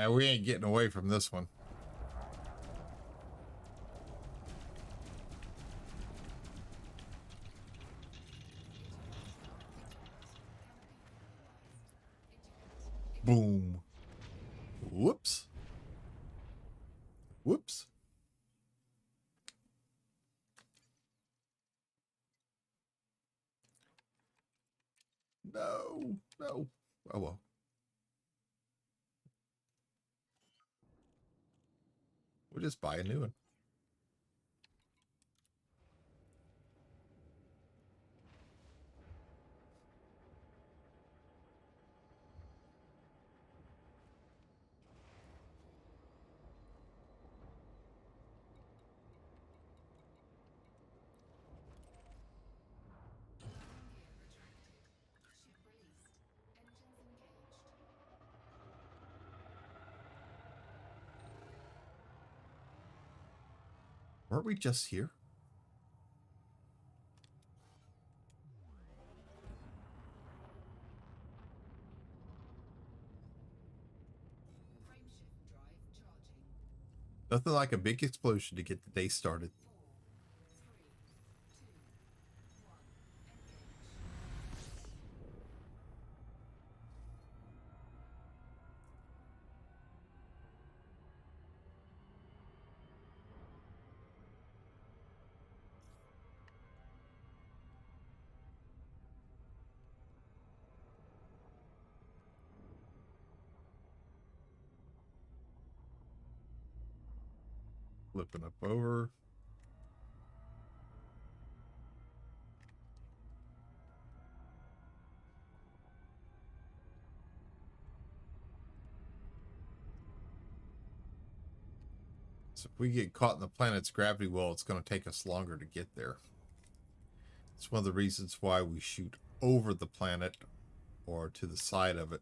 We ain't getting away from this one. Boom. Whoops. Whoops. No, no. Oh well. We'll just buy a new one. Weren't we just here? Nothing like a big explosion to get the day started. Flipping up over. So if we get caught in the planet's gravity well, it's going to take us longer to get there. It's one of the reasons why we shoot over the planet or to the side of it.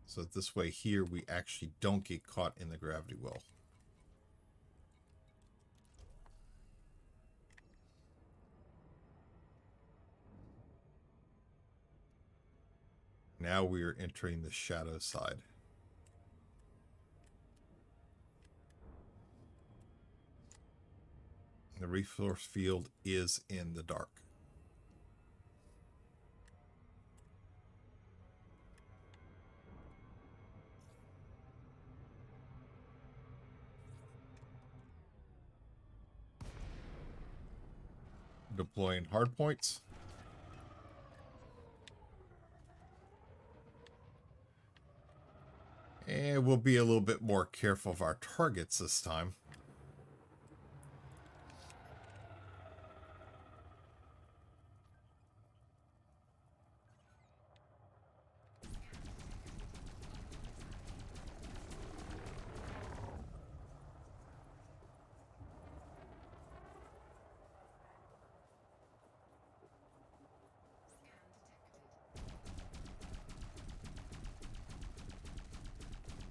So this way here, we actually don't get caught in the gravity well. Now we are entering the shadow side. The resource field is in the dark. Deploying hard points. And we'll be a little bit more careful of our targets this time.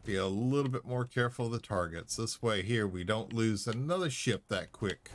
Be a little bit more careful of the targets. This way here, we don't lose another ship that quick.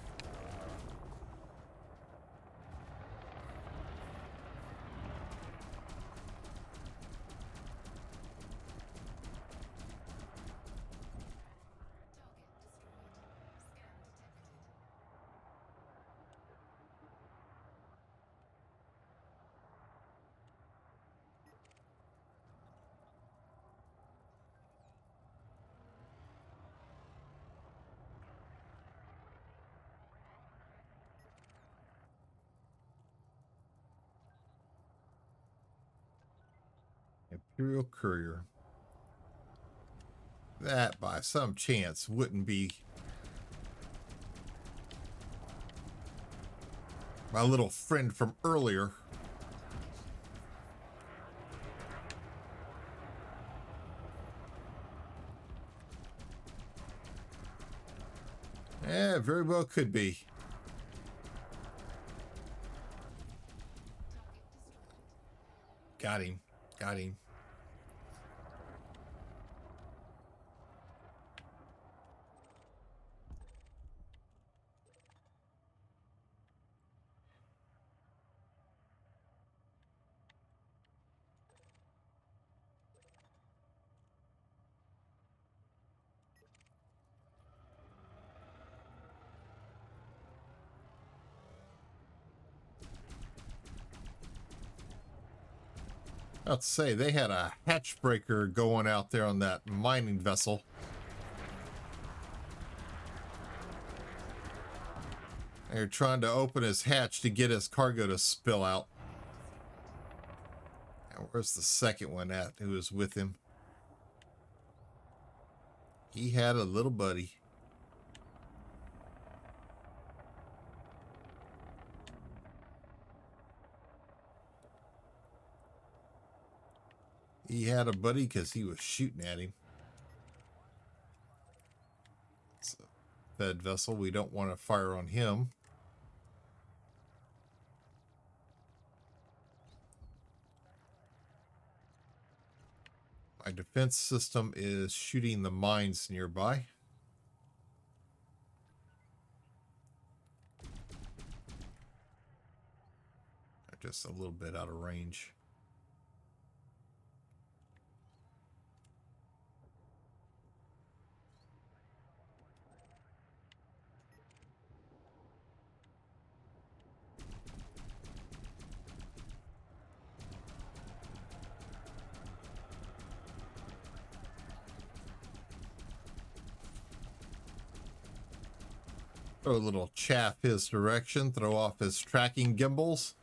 Imperial Courier. That, by some chance, wouldn't be my little friend from earlier. Yeah, very well could be. Got him. Got him. I'll say they had a hatch breaker going out there on that mining vessel. They're trying to open his hatch to get his cargo to spill out. And where's the second one at who was with him? He had a little buddy. He had a buddy because he was shooting at him. It's a fed vessel. We don't want to fire on him. My defense system is shooting the mines nearby. They're just a little bit out of range. Throw a little chaff his direction, throw off his tracking gimbals.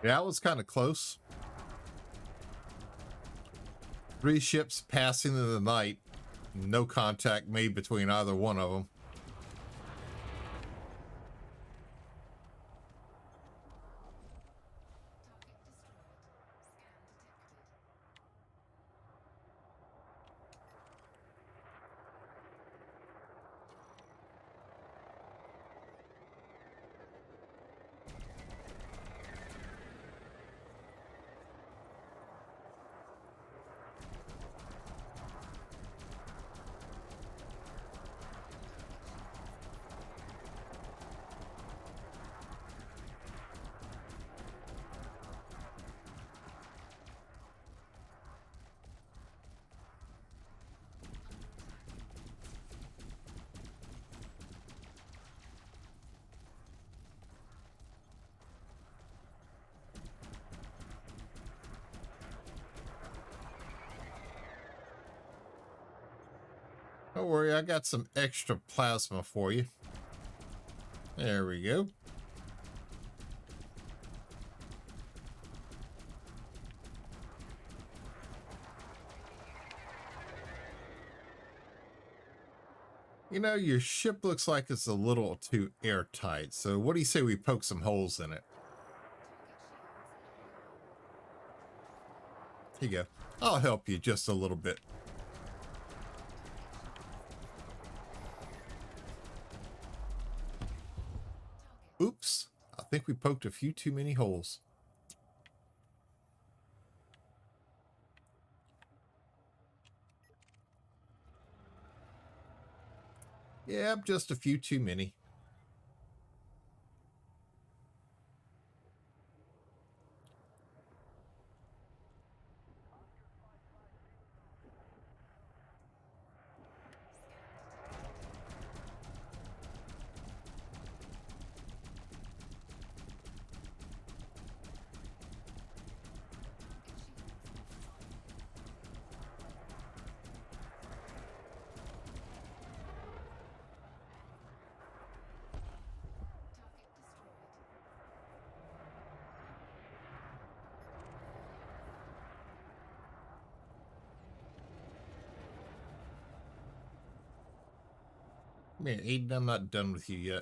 Yeah, it was kind of close. 3 ships passing in the night. No contact made between either one of them. Don't worry, I got some extra plasma for you. There we go. You know, your ship looks like it's a little too airtight, so what do you say we poke some holes in it? Here you go. I'll help you just a little bit. Oops, I think we poked a few too many holes. Yeah, just a few too many. Man, Aiden, I'm not done with you yet.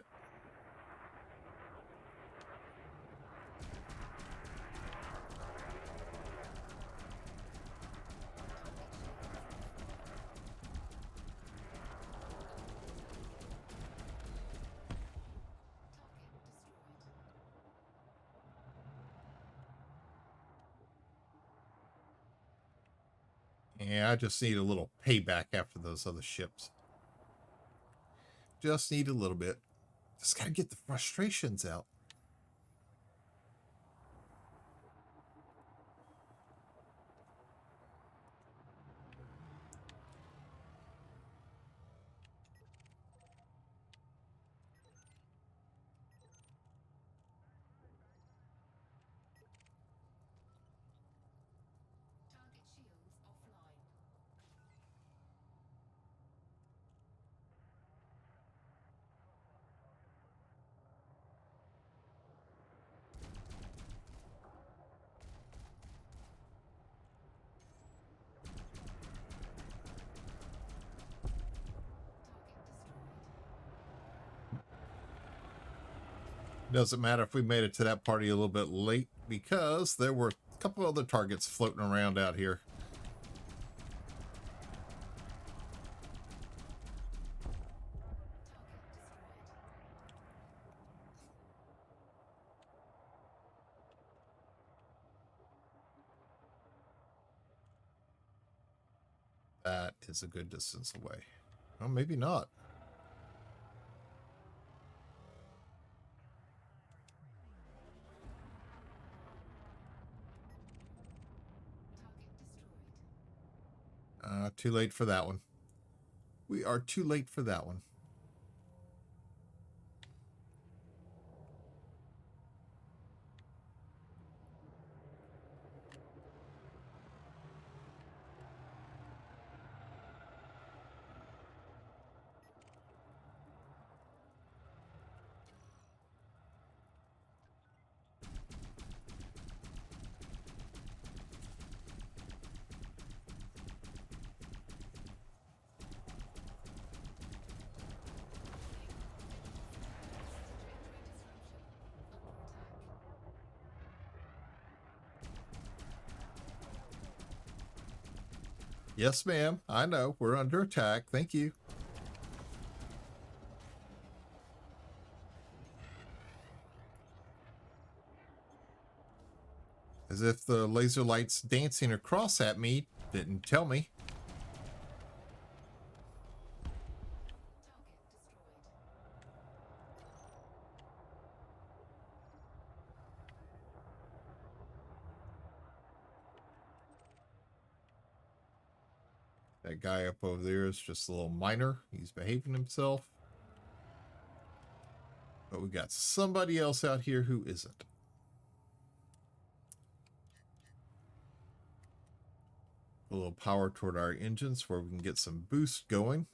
Yeah, I just need a little payback after those other ships. Just need a little bit. Just gotta get the frustrations out. Doesn't matter if we made it to that party a little bit late because there were a couple other targets floating around out here. That is a good distance away. Well, maybe not. Too late for that one. We are too late for that one. Yes, ma'am. I know. We're under attack. Thank you. As if the laser lights dancing across at me didn't tell me. That guy up over there is just a little miner. He's behaving himself. But we got somebody else out here who isn't. A little power toward our engines where we can get some boost going.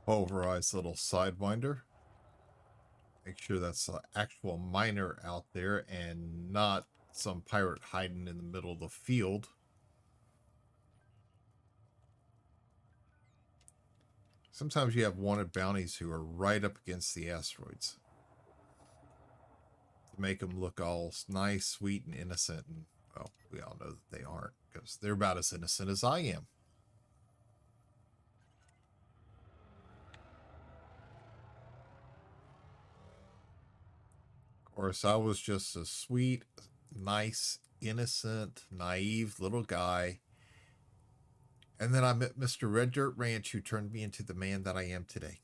Pulverize little sidewinder. Make sure that's an actual miner out there and not some pirate hiding in the middle of the field. Sometimes you have wanted bounties who are right up against the asteroids to make them look all nice, sweet, and innocent. And, well, we all know that they aren't because they're about as innocent as I am. Of course, I was just a sweet, nice, innocent, naive little guy. And then I met Mr. Red Dirt Ranch, who turned me into the man that I am today.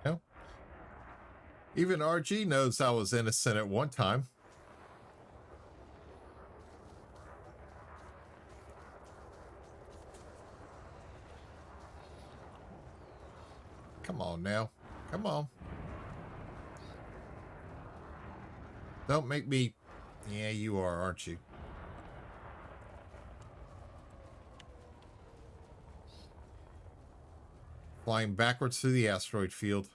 You know? Even RG knows I was innocent at one time. Come on now. Come on. Don't make me... Yeah, you are, aren't you? Flying backwards through the asteroid field.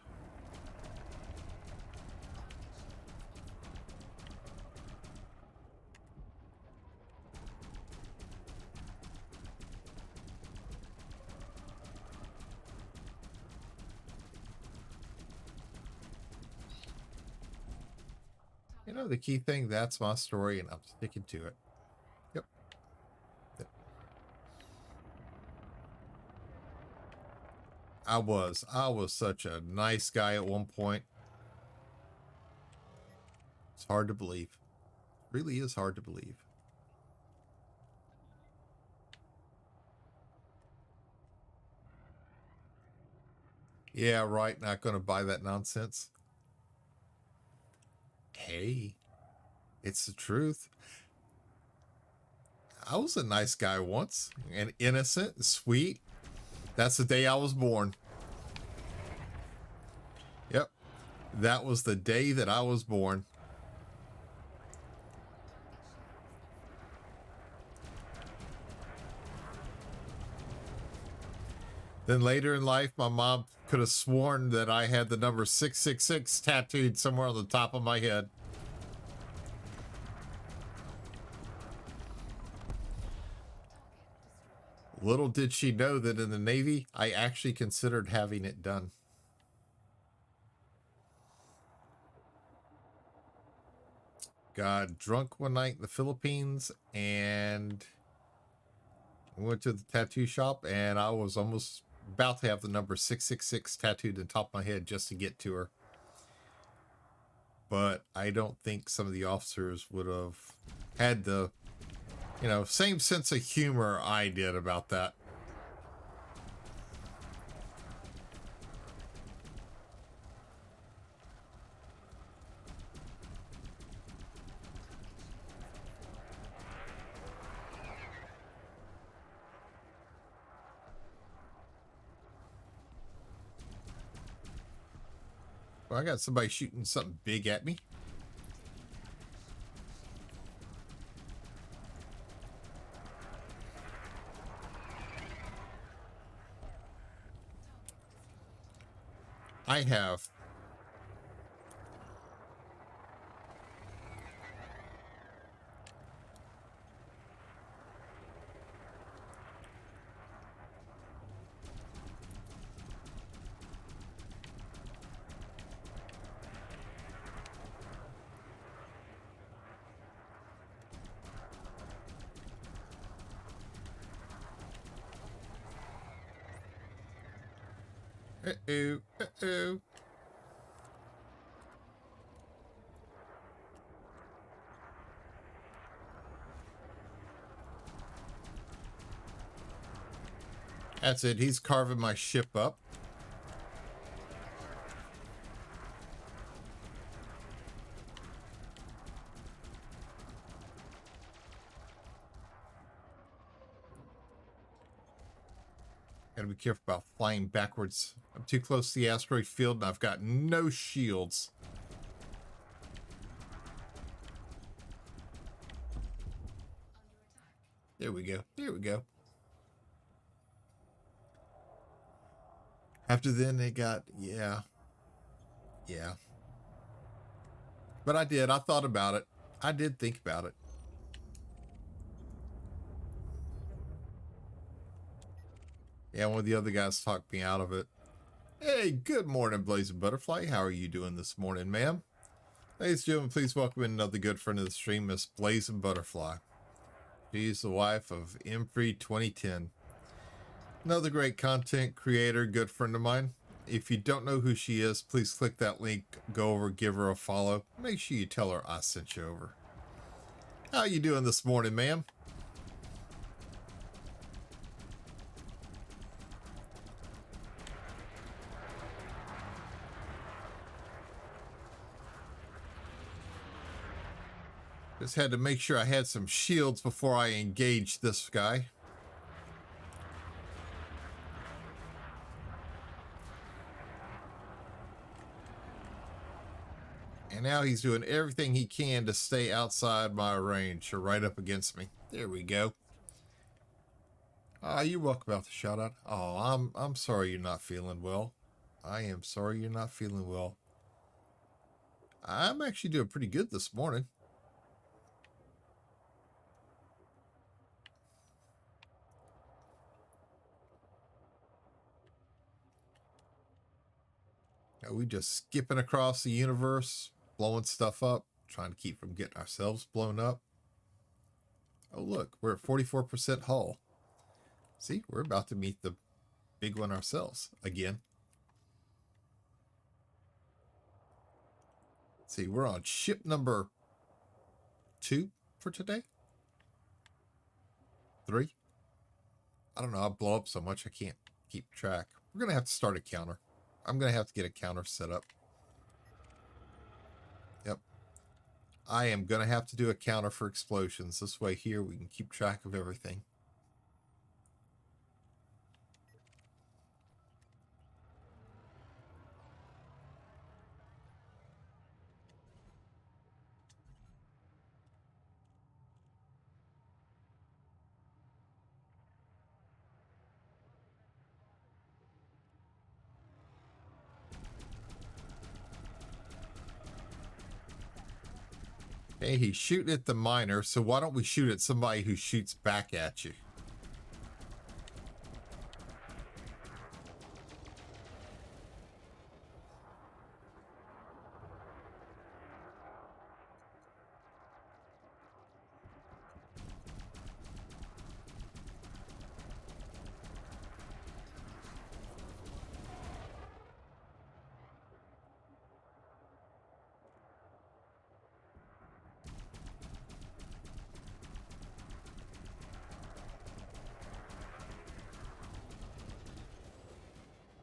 You know, the key thing, that's my story, and I'm sticking to it. Yep. I was such a nice guy at one point. It's hard to believe. It really is hard to believe. Yeah, right. Not going to buy that nonsense. Hey, it's the truth. I was a nice guy once, and innocent and sweet. That's the day I was born. Yep. That was the day that I was born. Then later in life, my mom could have sworn that I had the number 666 tattooed somewhere on the top of my head. Little did she know that in the Navy, I actually considered having it done. Got drunk one night in the Philippines and went to the tattoo shop, and I was almost about to have the number 666 tattooed on top of my head just to get to her. But I don't think some of the officers would have had the, you know, same sense of humor I did about that. Well, I got somebody shooting something big at me. I have. Uh-oh, uh-oh. That's it. He's carving my ship up. Gotta be careful about flying backwards. I'm too close to the asteroid field and I've got no shields. There we go. There we go. After then they got, yeah. Yeah. But I did. I thought about it. I did think about it. Yeah, one of the other guys talked me out of it. Hey, good morning, Blazing Butterfly. How are you doing this morning, ma'am? Ladies and gentlemen, please welcome in another good friend of the stream, Miss Blazing Butterfly. She's the wife of Imfree 2010. Another great content creator, good friend of mine. If you don't know who she is, please click that link, go over, give her a follow. Make sure you tell her I sent you over. How you doing this morning, ma'am? Just had to make sure I had some shields before I engaged this guy. And now he's doing everything he can to stay outside my range or right up against me. There we go. Ah, you're welcome about the shout out. Oh, I'm sorry you're not feeling well. I am sorry you're not feeling well. I'm actually doing pretty good this morning. We just skipping across the universe, blowing stuff up, trying to keep from getting ourselves blown up. Oh, look, we're at 44% hull. See, we're about to meet the big one ourselves again. See, we're on ship number 2 for today. 3. I don't know. I blow up so much I can't keep track. We're going to have to start a counter. I'm going to have to get a counter set up. Yep. I am going to have to do a counter for explosions. This way here we can keep track of everything. Hey, he's shooting at the miner, so why don't we shoot at somebody who shoots back at you?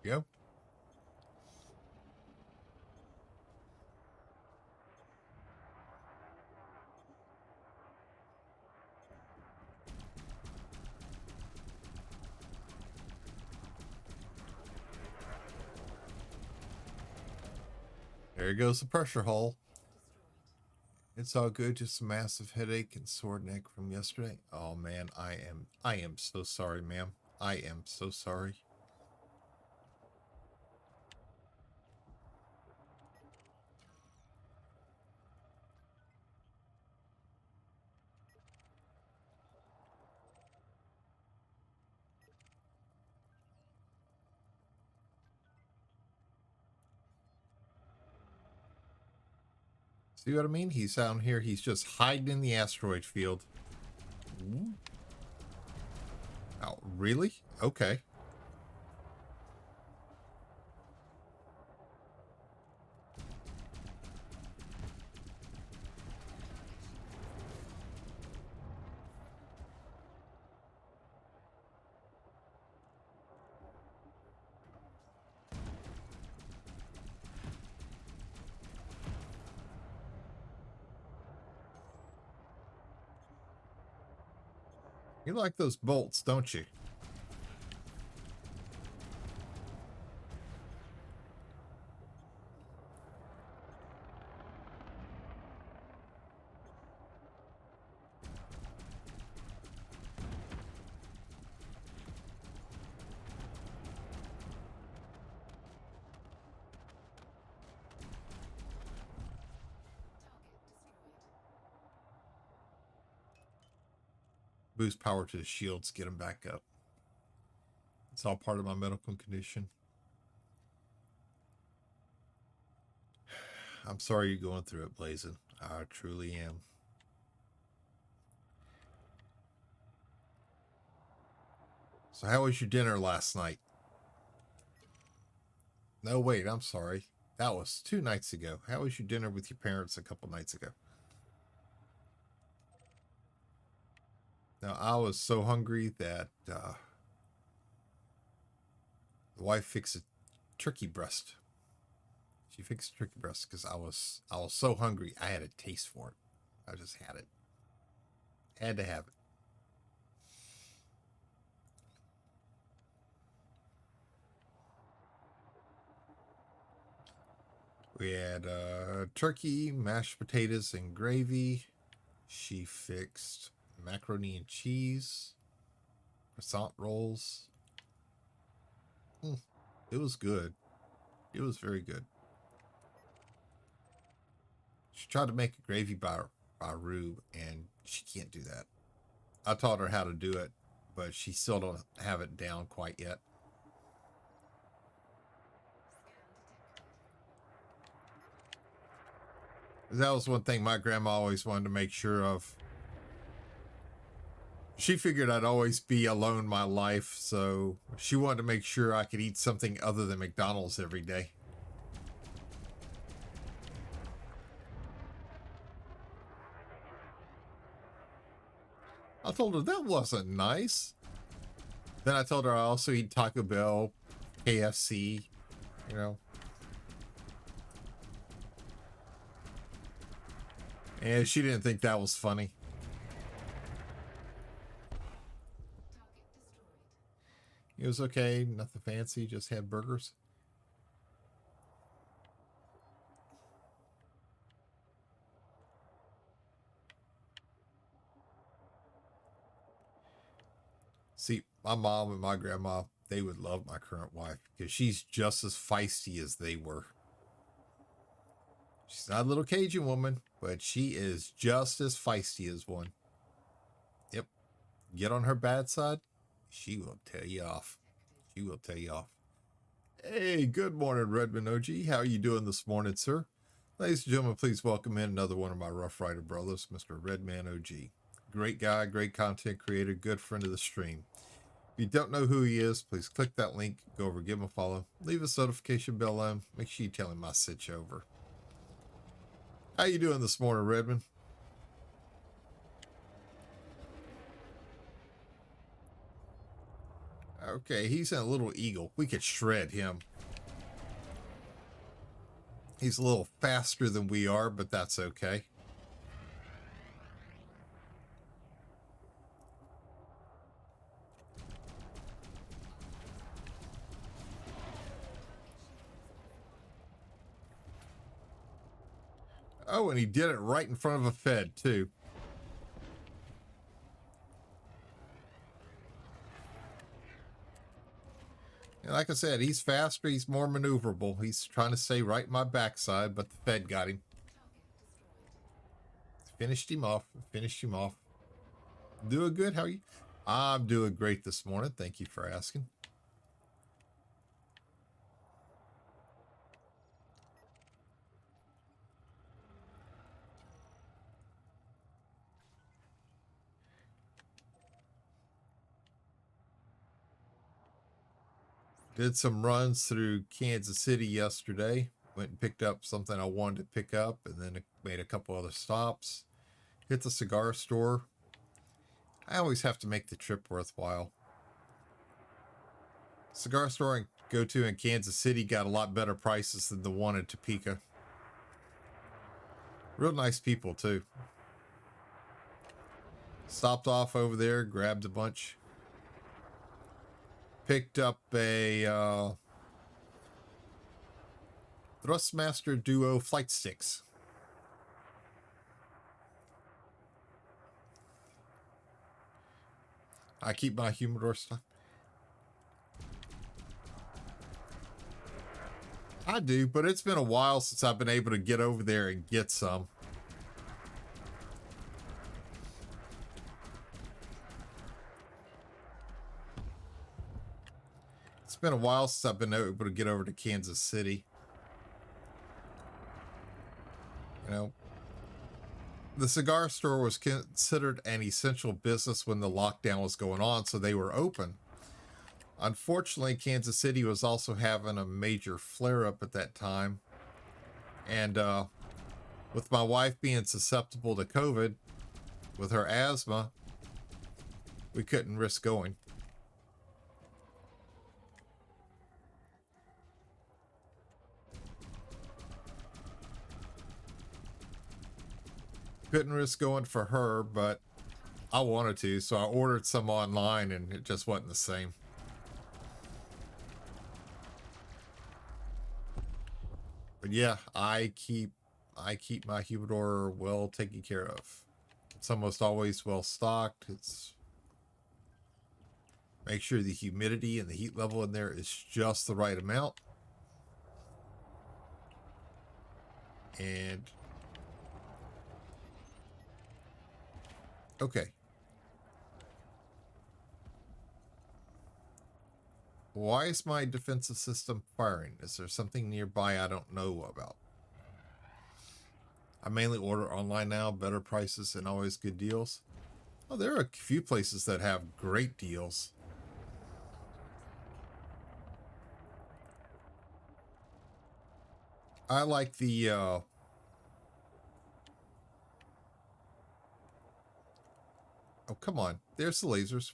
Yep. There goes the pressure hull. It's all good, just a massive headache and sore neck from yesterday. Oh man, I am so sorry, ma'am. I am so sorry. See what I mean? He's down here, he's just hiding in the asteroid field. Ooh. Oh, really? Okay. You like those bolts, don't you? Boost power to the shields, get them back up. It's all part of my medical condition. I'm sorry you're going through it, Blazin'. I truly am. So how was your dinner last night? No, wait, I'm sorry. That was 2 nights ago. How was your dinner with your parents a couple nights ago? Now, I was so hungry that the wife fixed a turkey breast. She fixed a turkey breast because I was so hungry. I had a taste for it. I just had it. Had to have it. We had turkey, mashed potatoes, and gravy. She fixed macaroni and cheese, croissant rolls. It was good. It was very good. She tried to make a gravy by roux, and she can't do that. I taught her how to do it, but she still don't have it down quite yet. That was one thing my grandma always wanted to make sure of. She figured I'd always be alone my life, so she wanted to make sure I could eat something other than McDonald's every day. I told her that wasn't nice. Then I told her I also eat Taco Bell, KFC, you know. And she didn't think that was funny. It was okay, nothing fancy, just had burgers. See, my mom and my grandma, they would love my current wife because she's just as feisty as they were. She's not a little Cajun woman, but she is just as feisty as one. Yep. Get on her bad side, she will tell you off. She will tell you off. Hey, good morning, Redmond OG. How are you doing this morning, sir? Ladies and gentlemen, please welcome in another one of my Rough Rider brothers, Mr. Redman OG. Great guy, great content creator, good friend of the stream. If you don't know who he is, please click that link, go over, give him a follow, leave a notification bell on, make sure you tell him I sent you over. How you doing this morning, Redmond? Okay, he's in a little eagle. We could shred him. He's a little faster than we are, but that's okay. Oh, and he did it right in front of a Fed, too. And like I said, he's faster, he's more maneuverable. He's trying to stay right in my backside, but the Fed got him. Finished him off. Finished him off. Doing good? How are you? I'm doing great this morning. Thank you for asking. Did some runs through Kansas City yesterday. Went and picked up something I wanted to pick up, and then made a couple other stops. Hit the cigar store. I always have to make the trip worthwhile. Cigar store I go to in Kansas City got a lot better prices than the one in Topeka. Real nice people, too. Stopped off over there, grabbed a bunch. Picked up a Thrustmaster Duo flight sticks. I keep my humidor stuff. I do, but it's been a while since I've been able to get over there and get some. It's been a while since I've been able to get over to Kansas City. You know, the cigar store was considered an essential business when the lockdown was going on, so they were open. Unfortunately, Kansas City was also having a major flare-up at that time. And with my wife being susceptible to COVID, with her asthma, we couldn't risk going. Couldn't risk going for her, but I wanted to, so I ordered some online, and it just wasn't the same. But yeah, I keep my humidor well taken care of. It's almost always well stocked. It's make sure the humidity and the heat level in there is just the right amount. And okay. Why is my defensive system firing? Is there something nearby I don't know about? I mainly order online now, better prices and always good deals. Oh, there are a few places that have great deals. I like the oh, come on. There's the lasers.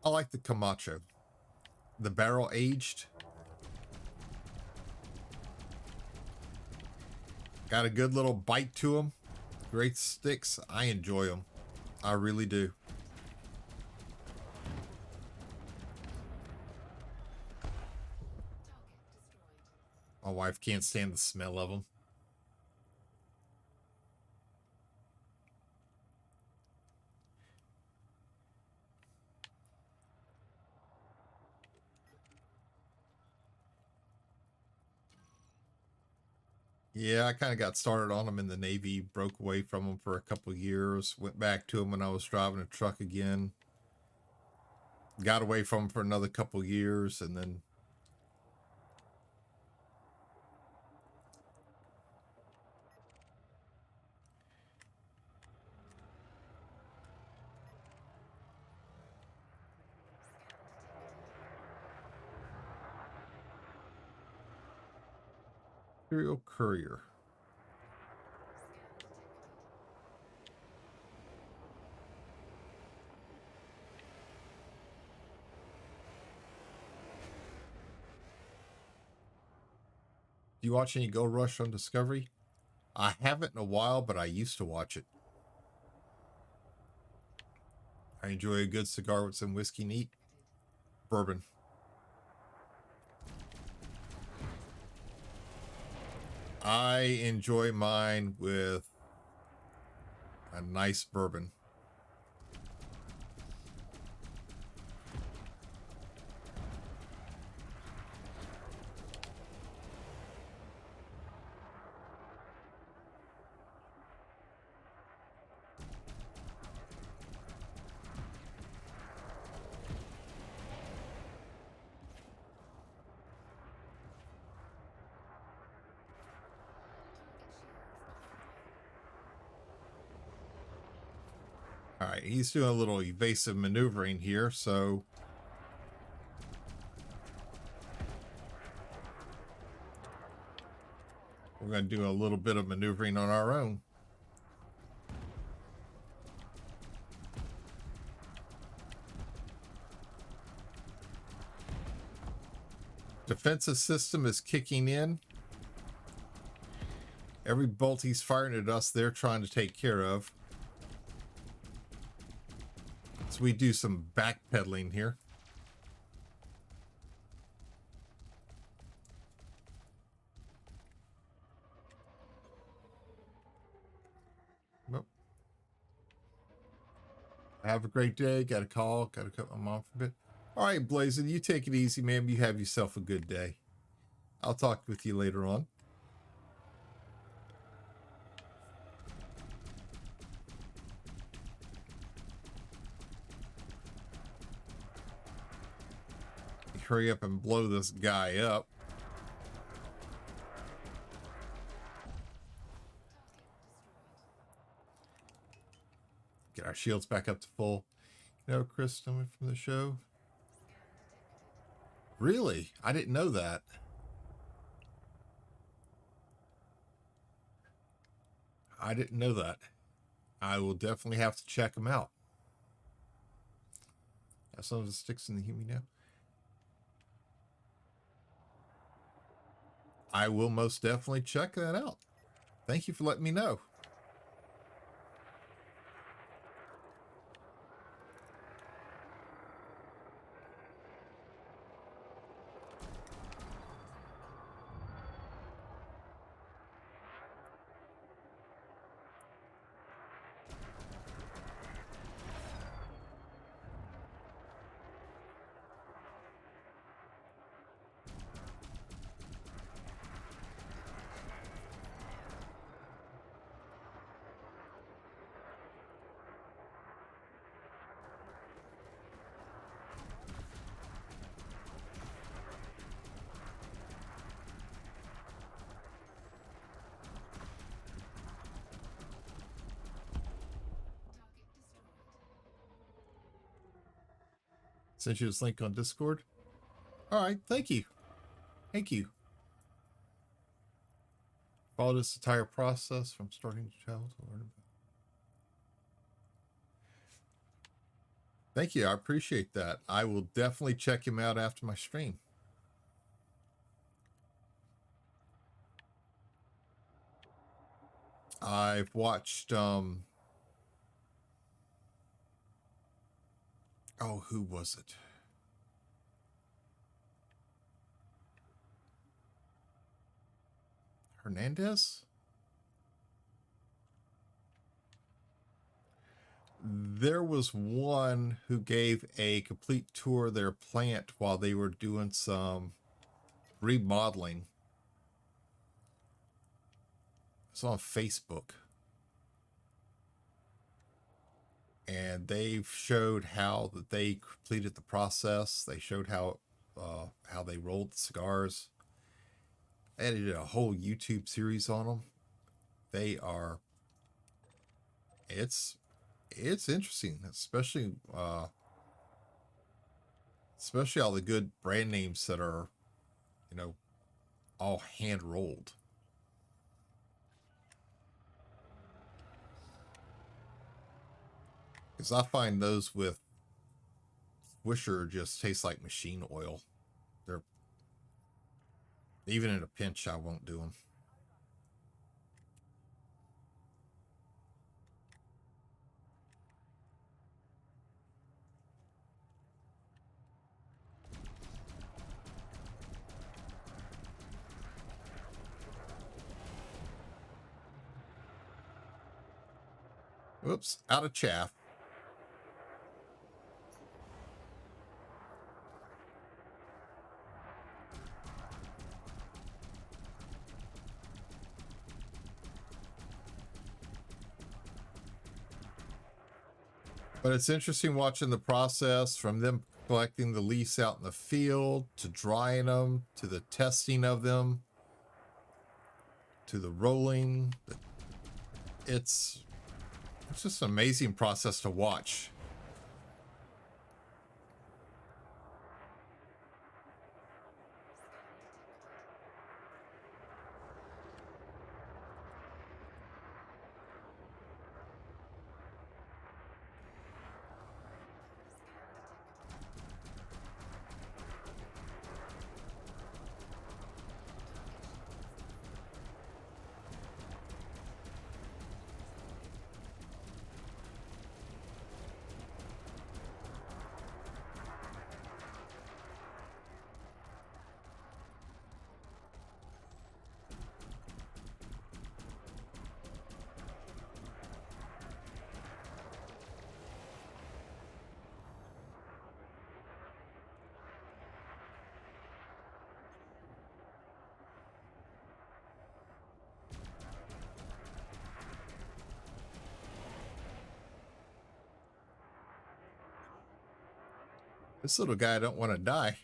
I like the Camacho. The barrel aged. Got a good little bite to them. Great sticks. I enjoy them. I really do. My wife can't stand the smell of them. Yeah, I kind of got started on them in the Navy, broke away from them for a couple of years, went back to them when I was driving a truck again, got away from them for another couple of years, and then Serial Courier. Do you watch any Gold Rush on Discovery? I haven't in a while, but I used to watch it. I enjoy a good cigar with some whiskey neat. Bourbon. I enjoy mine with a nice bourbon. All right, he's doing a little evasive maneuvering here, so we're going to do a little bit of maneuvering on our own. Defensive system is kicking in. Every bolt he's firing at us, they're trying to take care of. So we do some backpedaling here. Nope. Have a great day. Got a call. Got to cut my mom for a bit. All right, Blazin', you take it easy, man. You have yourself a good day. I'll talk with you later on. Hurry up and blow this guy up. Get our shields back up to full. You know, Chris coming from the show. Really? I didn't know that. I didn't know that. I will definitely have to check them out. Have some of the sticks in the Huey now. I will most definitely check that out. Thank you for letting me know. sent you this link on Discord. All right, thank you. Thank you. Follow this entire process from starting to travel to learn about. Thank you. I appreciate that. I will definitely check him out after my stream. I've watched oh, who was it? Hernandez? There was one who gave a complete tour of their plant while they were doing some remodeling. It's on Facebook. And they showed how that they completed the process. They showed how they rolled the cigars. They did a whole YouTube series on them. They are, it's interesting, especially all the good brand names that are, you know, all hand rolled. Because I find those with Swisher just taste like machine oil. They're, even in a pinch, I won't do them. Oops, out of chaff. But it's interesting watching the process from them collecting the leaves out in the field to drying them to the testing of them to the rolling. It's just an amazing process to watch. This little guy don't want to die.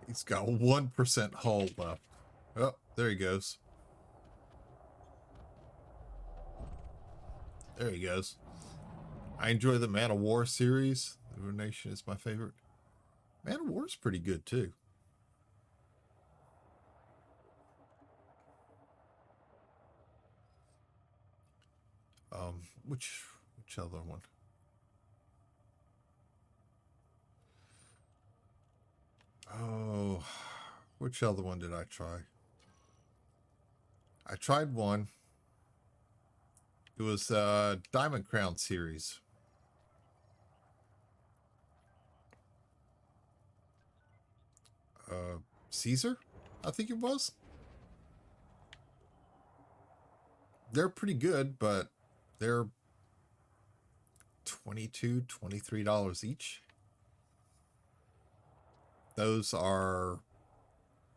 He's got 1% hull left. Oh, there he goes. There he goes. I enjoy the Man of War series. The Ruination is my favorite. Man of War is pretty good too. Which other one? Oh, which other one did I try? I tried one. It was Diamond Crown series. Caesar, I think it was. They're pretty good, but they're $22, $23 each. Those are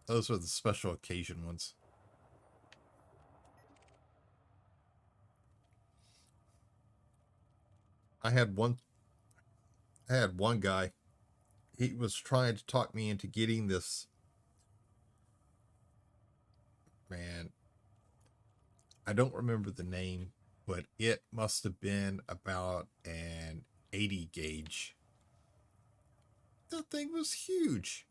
the special occasion ones. I had one guy. He was trying to talk me into getting this. Man, I don't remember the name, but it must have been about an 80 gauge. That thing was huge.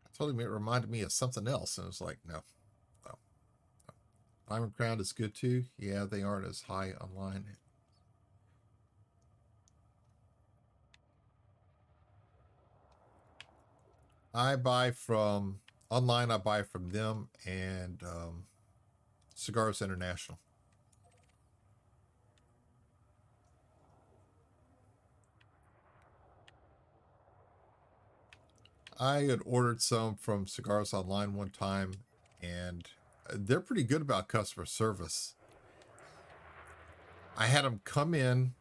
I told him it reminded me of something else, and I was like, no, no. Diamond Crown is good too. Yeah, they aren't as high online. I buy from online. I buy from them and Cigars International. I had ordered some from Cigars Online one time, and they're pretty good about customer service. I had them come in,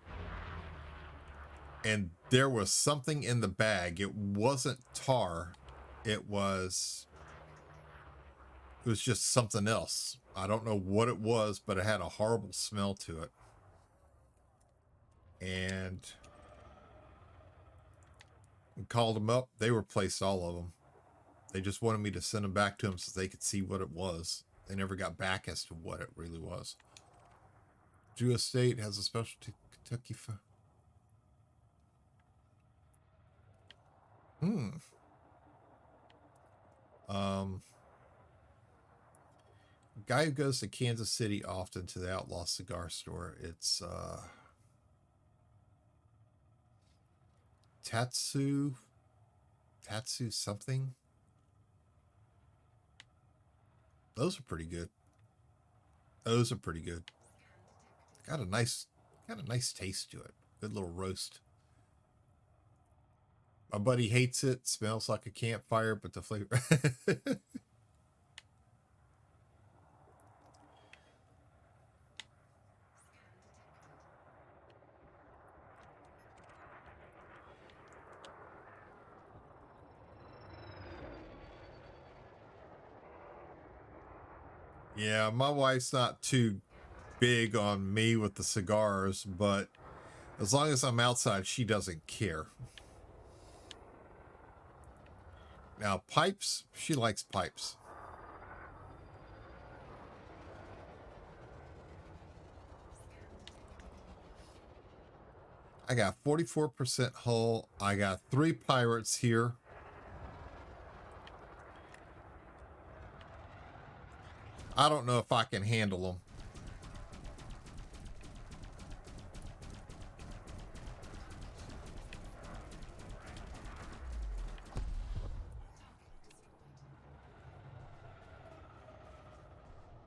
and there was something in the bag. It wasn't tar. It was just something else. I don't know what it was, but it had a horrible smell to it. And called them up. They replaced all of them. They just wanted me to send them back to them so they could see what it was. They never got back as to what it really was. Drew Estate has a specialty Kentucky. Guy who goes to Kansas City often to the Outlaw Cigar Store. It's Tatsu something. Those are pretty good. Those are pretty good. Got a nice taste to it. Good little roast. My buddy hates it. Smells like a campfire, but the flavor. Yeah, my wife's not too big on me with the cigars, but as long as I'm outside, she doesn't care. Now, pipes, she likes pipes. I got 44% hull. I got 3 pirates here. I don't know if I can handle them.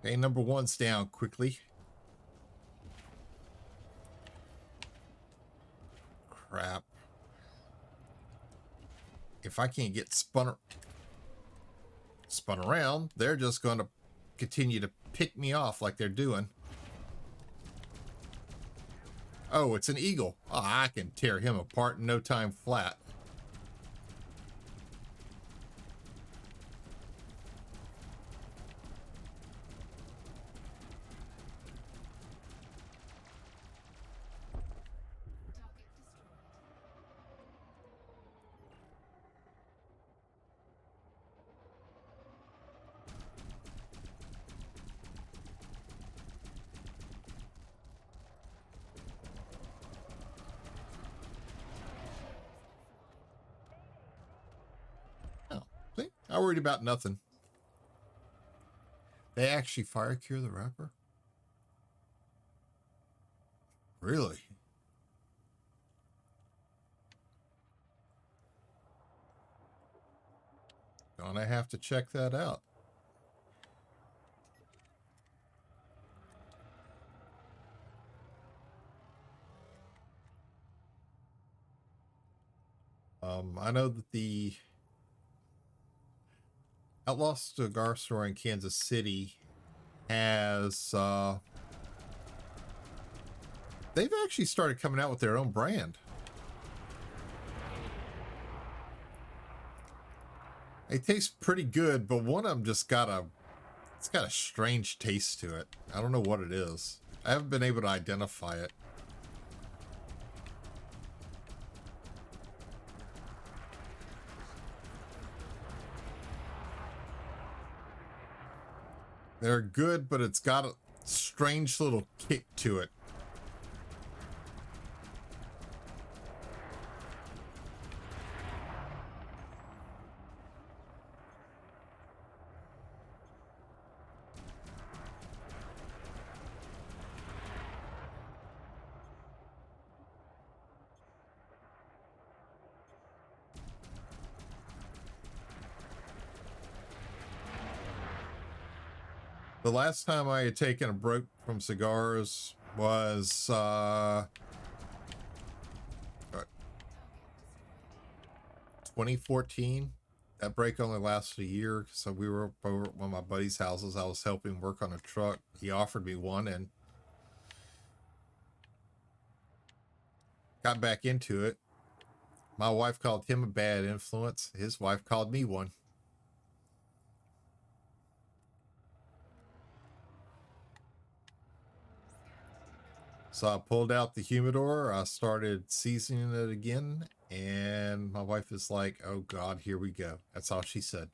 Okay, number 1's down quickly. Crap. If I can't get spun around, they're just going to continue to pick me off like they're doing. Oh, it's an eagle. Oh, I can tear him apart in no time flat. I worried about nothing. They actually fire cure the wrapper? Really? Gonna have to check that out. I know that the Outlaw Cigar Store in Kansas City has they've actually started coming out with their own brand. They taste pretty good, but one of them just got a strange taste to it. I don't know what it is. I haven't been able to identify it. They're good, but it's got a strange little kick to it. The last time I had taken a break from cigars was 2014. That break only lasted a year, so we were over at one of my buddy's houses. I was helping work on a truck. He offered me one and got back into it. My wife called him a bad influence. His wife called me one. So I pulled out the humidor. I started seasoning it again. And my wife is like, oh God, here we go. That's all she said.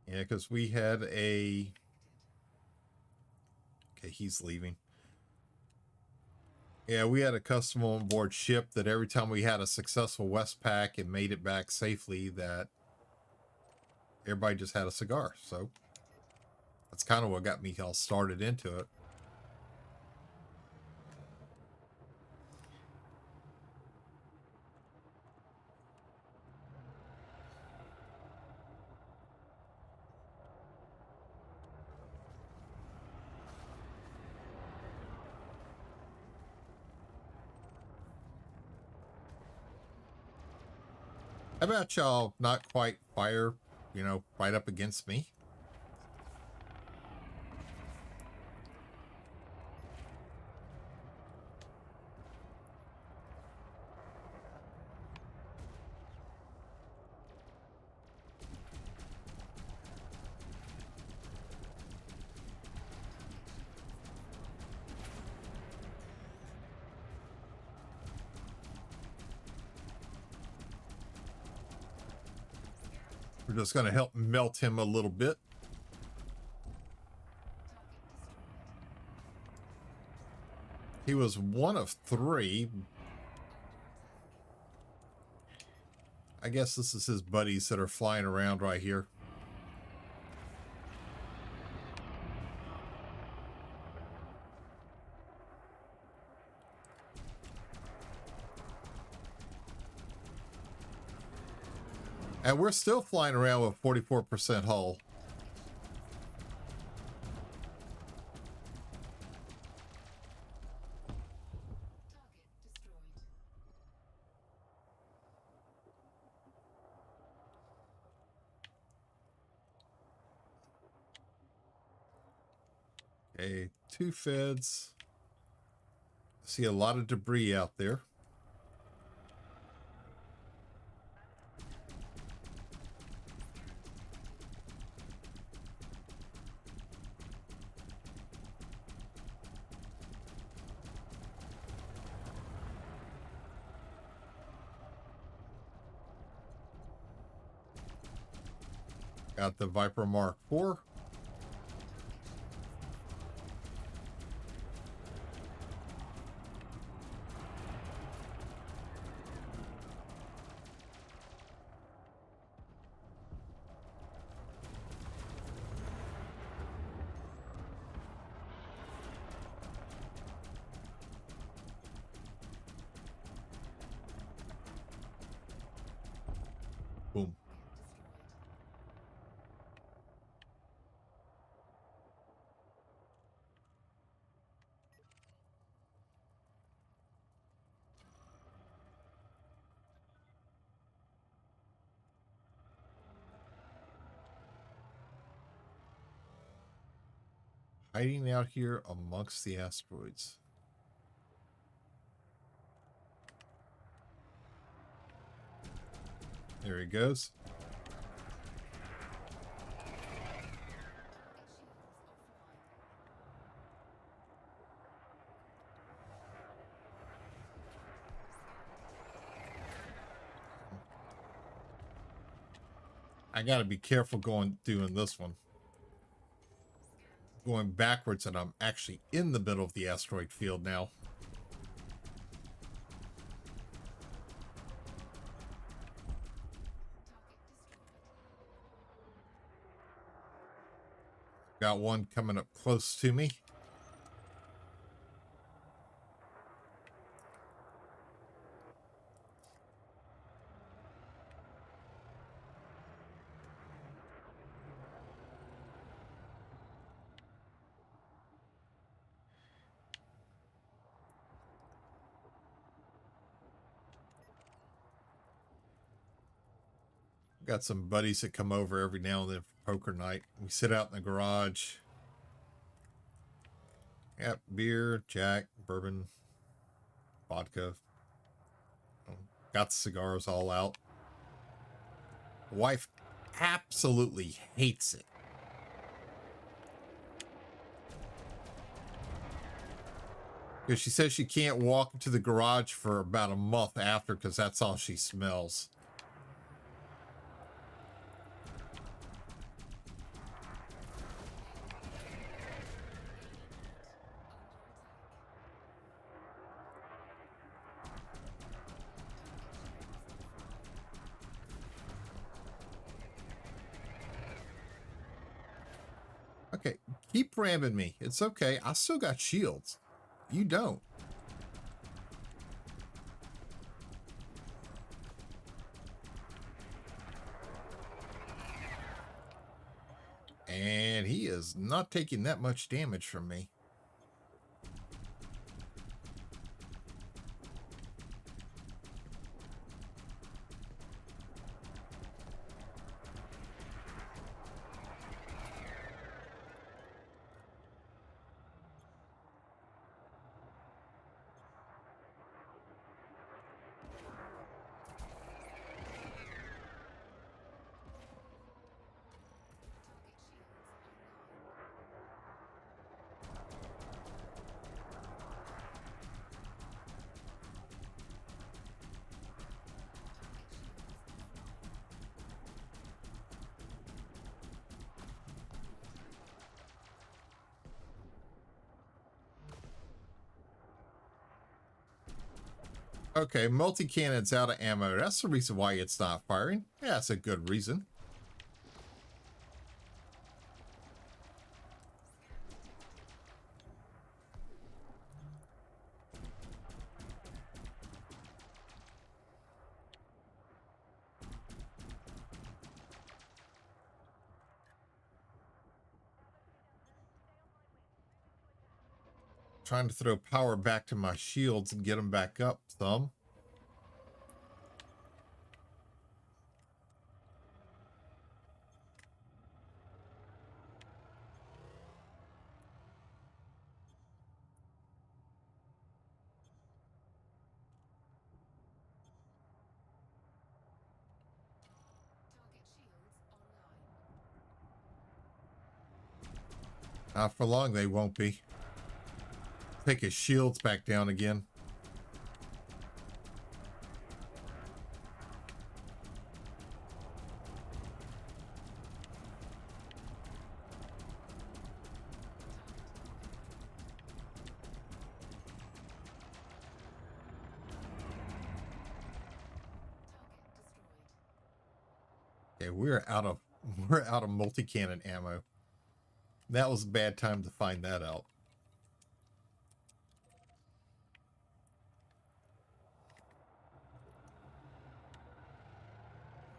Yeah, because we had a... Okay, he's leaving. Yeah, we had a customer on board ship that every time we had a successful Westpac and made it back safely, that everybody just had a cigar. So that's kind of what got me all started into it. How about y'all not quite fire, right up against me? We're just going to help melt him a little bit. He was one of three. I guess this is his buddies that are flying around right here. And we're still flying around with 44% hull. Okay, 2 feds. See a lot of debris out there. Got the Viper Mark IV. Boom. Hiding out here amongst the asteroids. There he goes. I gotta be careful doing this one. Going backwards, and I'm actually in the middle of the asteroid field now. Got one coming up close to me. Got some buddies that come over every now and then for poker night. We sit out in the garage. Yep, beer, Jack, bourbon, vodka. Got the cigars all out. Wife absolutely hates it. Because she says she can't walk into the garage for about a month after because that's all she smells. Okay, keep ramming me. It's okay. I still got shields. You don't. And he is not taking that much damage from me. Okay, multi-cannon's out of ammo. That's the reason why it's not firing. Yeah, that's a good reason. Trying to throw power back to my shields and get them back up some. Not for long, they won't be. Take his shields back down again. Okay, we're out of multi-cannon ammo. That was a bad time to find that out.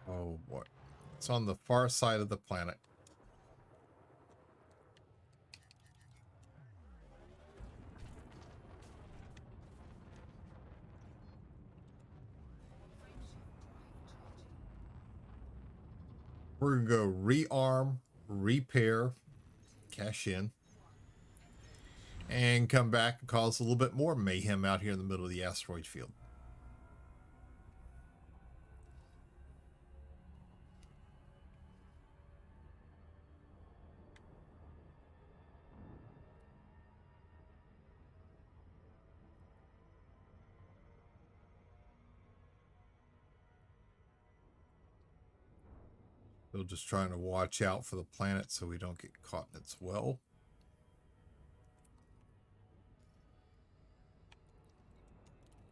Oh boy. It's on the far side of the planet. We're going to go rearm, repair, cash in, and come back and cause a little bit more mayhem out here in the middle of the asteroid field. Still just trying to watch out for the planet so we don't get caught in its well.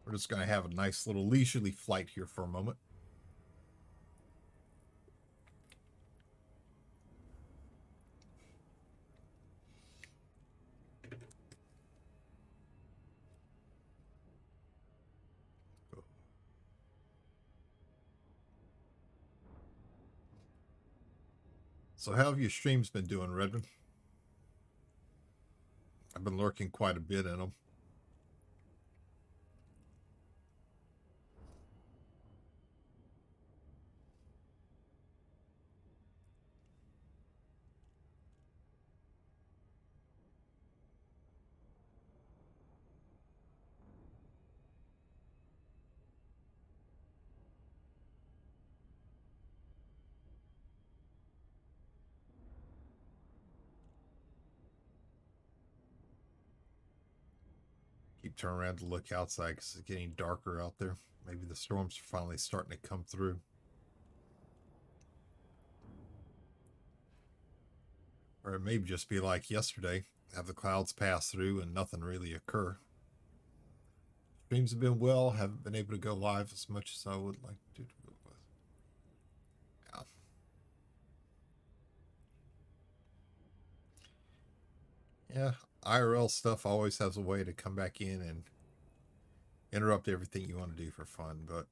We're just going to have a nice little leisurely flight here for a moment. So how have your streams been doing, Redmond? I've been lurking quite a bit in them. Keep turning around to look outside because it's getting darker out there. Maybe the storms are finally starting to come through. Or it may just be like yesterday, have the clouds pass through and nothing really occur. Streams have been well, haven't been able to go live as much as I would like to. Yeah. Yeah, IRL stuff always has a way to come back in and interrupt everything you want to do for fun, but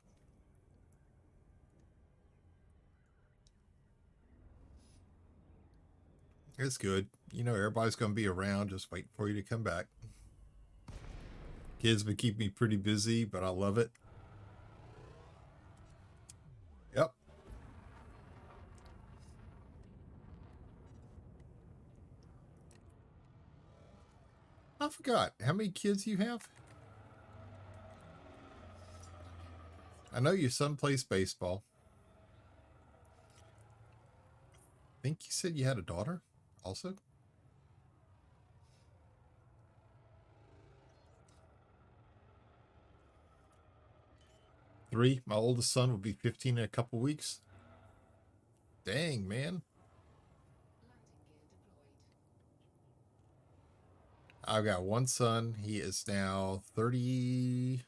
it's good. You know, everybody's going to be around, just waiting for you to come back. Kids been keeping me pretty busy, but I love it. Yep. I forgot. How many kids you have? I know your son plays baseball. I think you said you had a daughter also? Three. My oldest son will be 15 in a couple weeks. Dang, man. I've got one son. He is now 32.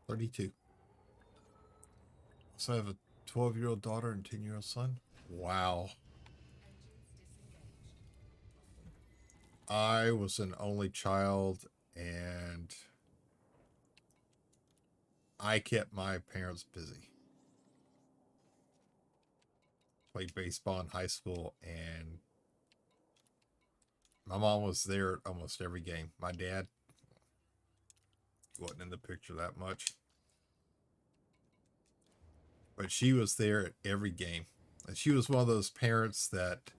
32. So I have a 12-year-old daughter and 10-year-old son. Wow. I was an only child, and I kept my parents busy. Played baseball in high school, and my mom was there at almost every game. My dad wasn't in the picture that much, but she was there at every game. And she was one of those parents that,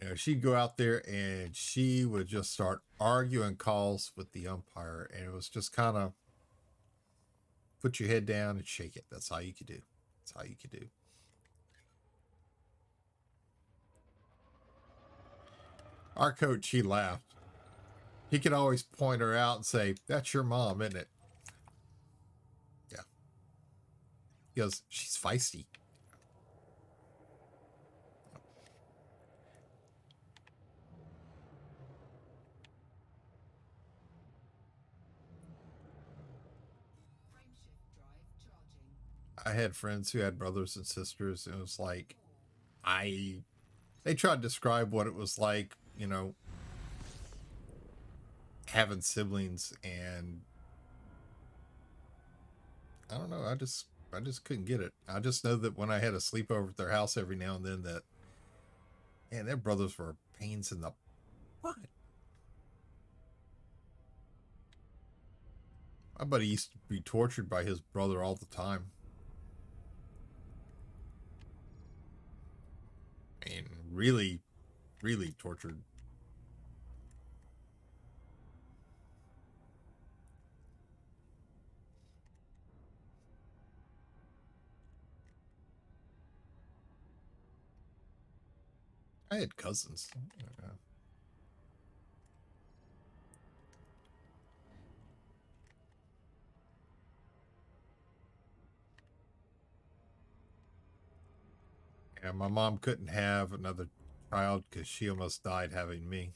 you know, she'd go out there and she would just start arguing calls with the umpire, and it was just kind of put your head down and shake it. That's all you could do. That's all you could do. Our coach, he laughed. He could always point her out and say, "That's your mom, isn't it?" Yeah. He goes, "She's feisty." I had friends who had brothers and sisters, and it was like, they tried to describe what it was like, you know, having siblings, and I don't know, I just couldn't get it. I just know that when I had a sleepover at their house every now and then, that, man, their brothers were pains in the butt. My buddy used to be tortured by his brother all the time. I mean, really, really tortured. I had cousins. And my mom couldn't have another child because she almost died having me.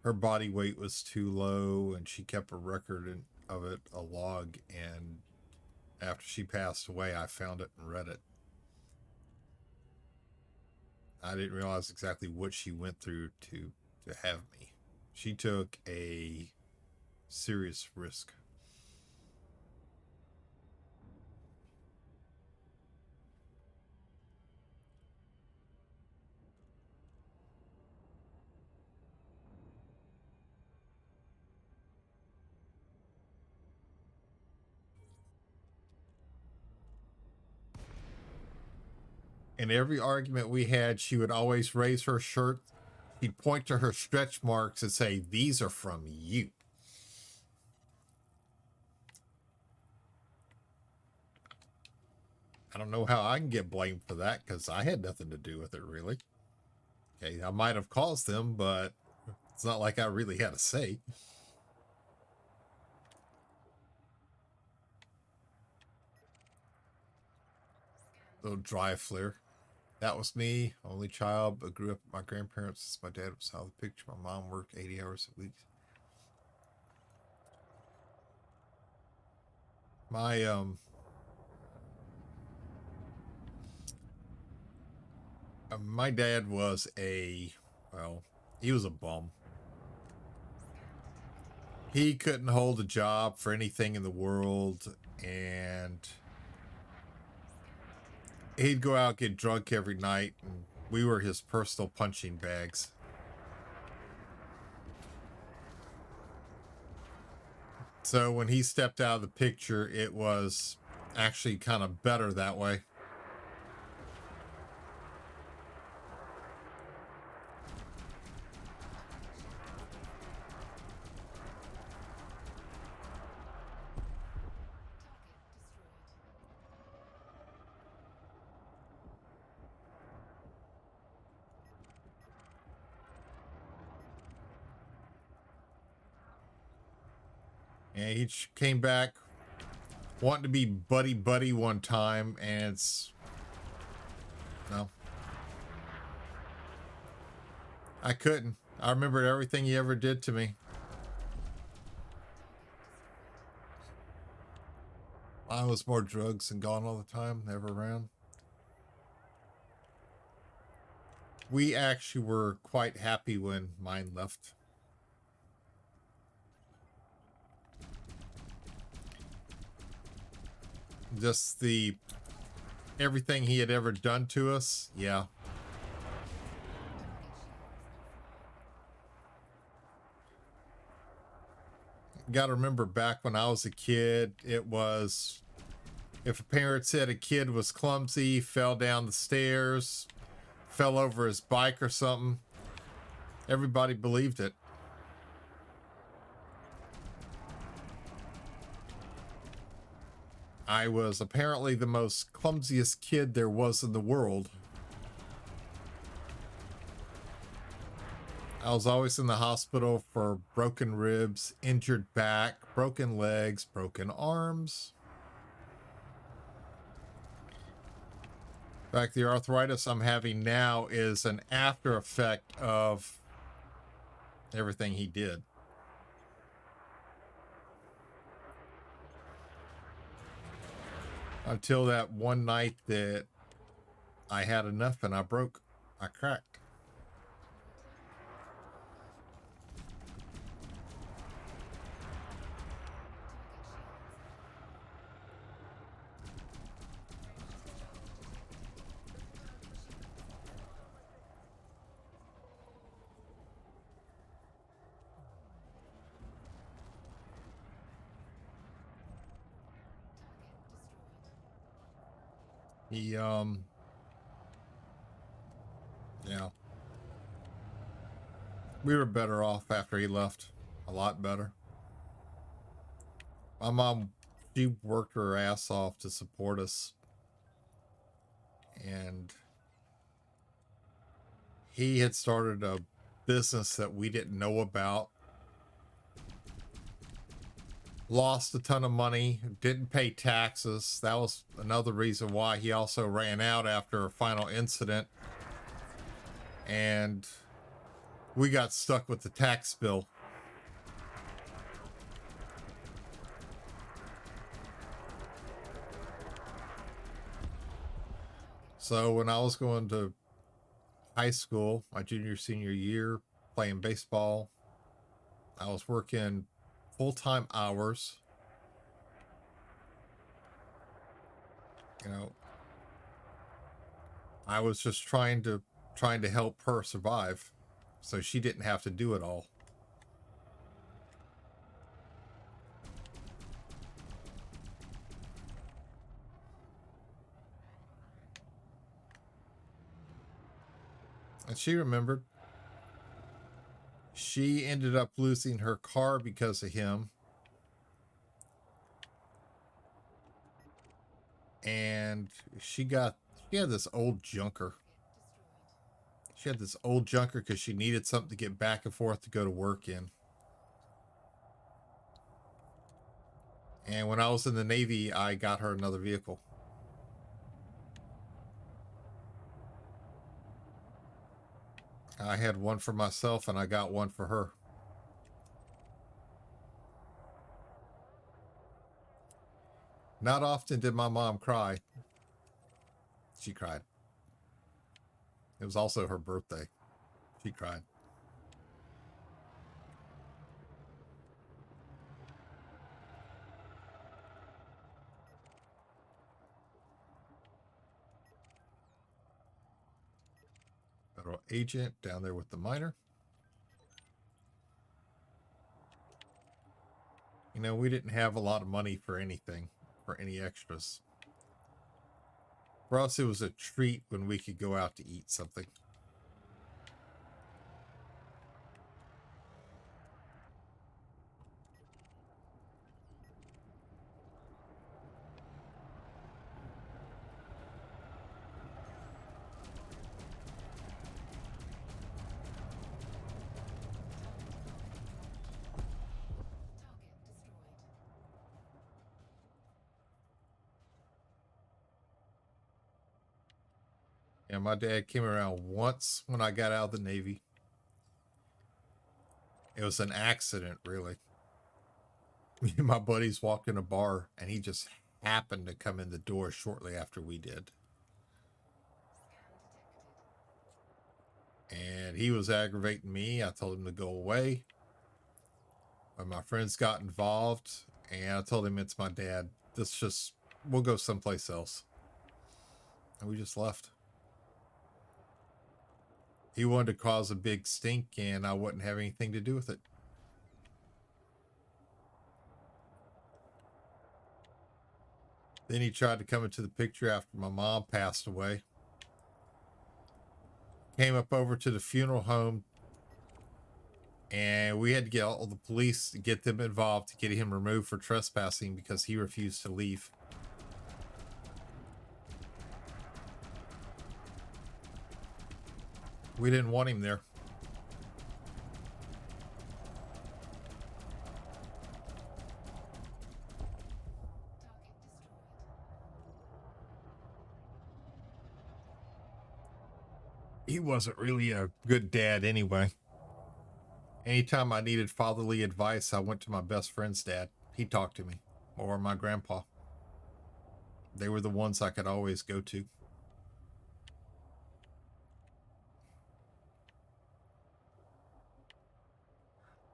Her body weight was too low, and she kept a record of it, a log. And after she passed away, I found it and read it. I didn't realize exactly what she went through to have me. She took a serious risk. In every argument we had, she would always raise her shirt. She'd point to her stretch marks and say, "These are from you." I don't know how I can get blamed for that because I had nothing to do with it, really. Okay, I might have caused them, but it's not like I really had a say. Little dry flare. That was me, only child, but grew up with my grandparents since my dad was out of the picture. My mom worked 80 hours a week. My dad was he was a bum. He couldn't hold a job for anything in the world, and he'd go out, get drunk every night, and we were his personal punching bags. So when he stepped out of the picture, it was actually kind of better that way. And he came back wanting to be buddy one time, and it's no, I couldn't. I remembered everything he ever did to me. I was more drugs and gone all the time, never around. We actually were quite happy when mine left. Just everything he had ever done to us, yeah. Got to remember back when I was a kid, it was if a parent said a kid was clumsy, fell down the stairs, fell over his bike or something, everybody believed it. I was apparently the most clumsiest kid there was in the world. I was always in the hospital for broken ribs, injured back, broken legs, broken arms. In fact, the arthritis I'm having now is an after effect of everything he did. Until that one night that I had enough and I broke. I cracked. Yeah. We were better off after he left. A lot better. My mom, she worked her ass off to support us. And he had started a business that we didn't know about. lost a ton of money, didn't pay taxes. That was another reason why he also ran out after a final incident. And we got stuck with the tax bill. So when I was going to high school, my junior, senior year, playing baseball, I was working full-time hours. You know, I was just trying to help her survive so she didn't have to do it all. And she remembered. She ended up losing her car because of him. And she had this old junker. She had this old junker because she needed something to get back and forth to go to work in. And when I was in the Navy, I got her another vehicle. I had one for myself and I got one for her. Not often did my mom cry. She cried. It was also her birthday. She cried. Federal agent down there with the minor. You know, we didn't have a lot of money for anything, for any extras. For us, it was a treat when we could go out to eat something. And my dad came around once when I got out of the Navy. It was an accident, really. Me and my buddies walked in a bar, and he just happened to come in the door shortly after we did. And he was aggravating me. I told him to go away. When my friends got involved, and I told him it's my dad. We'll go someplace else. And we just left. He wanted to cause a big stink, and I wouldn't have anything to do with it. Then he tried to come into the picture after my mom passed away. Came up over to the funeral home, and we had to get all the police to get them involved to get him removed for trespassing because he refused to leave. We didn't want him there. He wasn't really a good dad anyway. Anytime I needed fatherly advice, I went to my best friend's dad. He talked to me, or my grandpa. They were the ones I could always go to.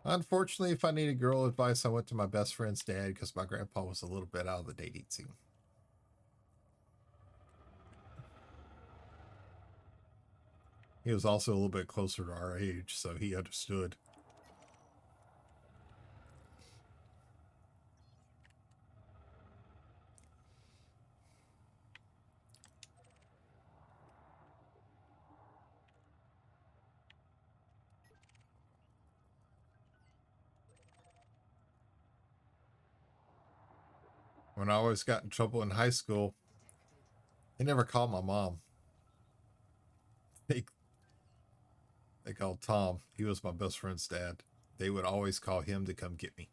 Unfortunately, if I needed girl advice, I went to my best friend's dad because my grandpa was a little bit out of the dating scene. He was also a little bit closer to our age, so he understood. When I always got in trouble in high school, they never called my mom. They, they called Tom. He was my best friend's dad. They would always call him to come get me.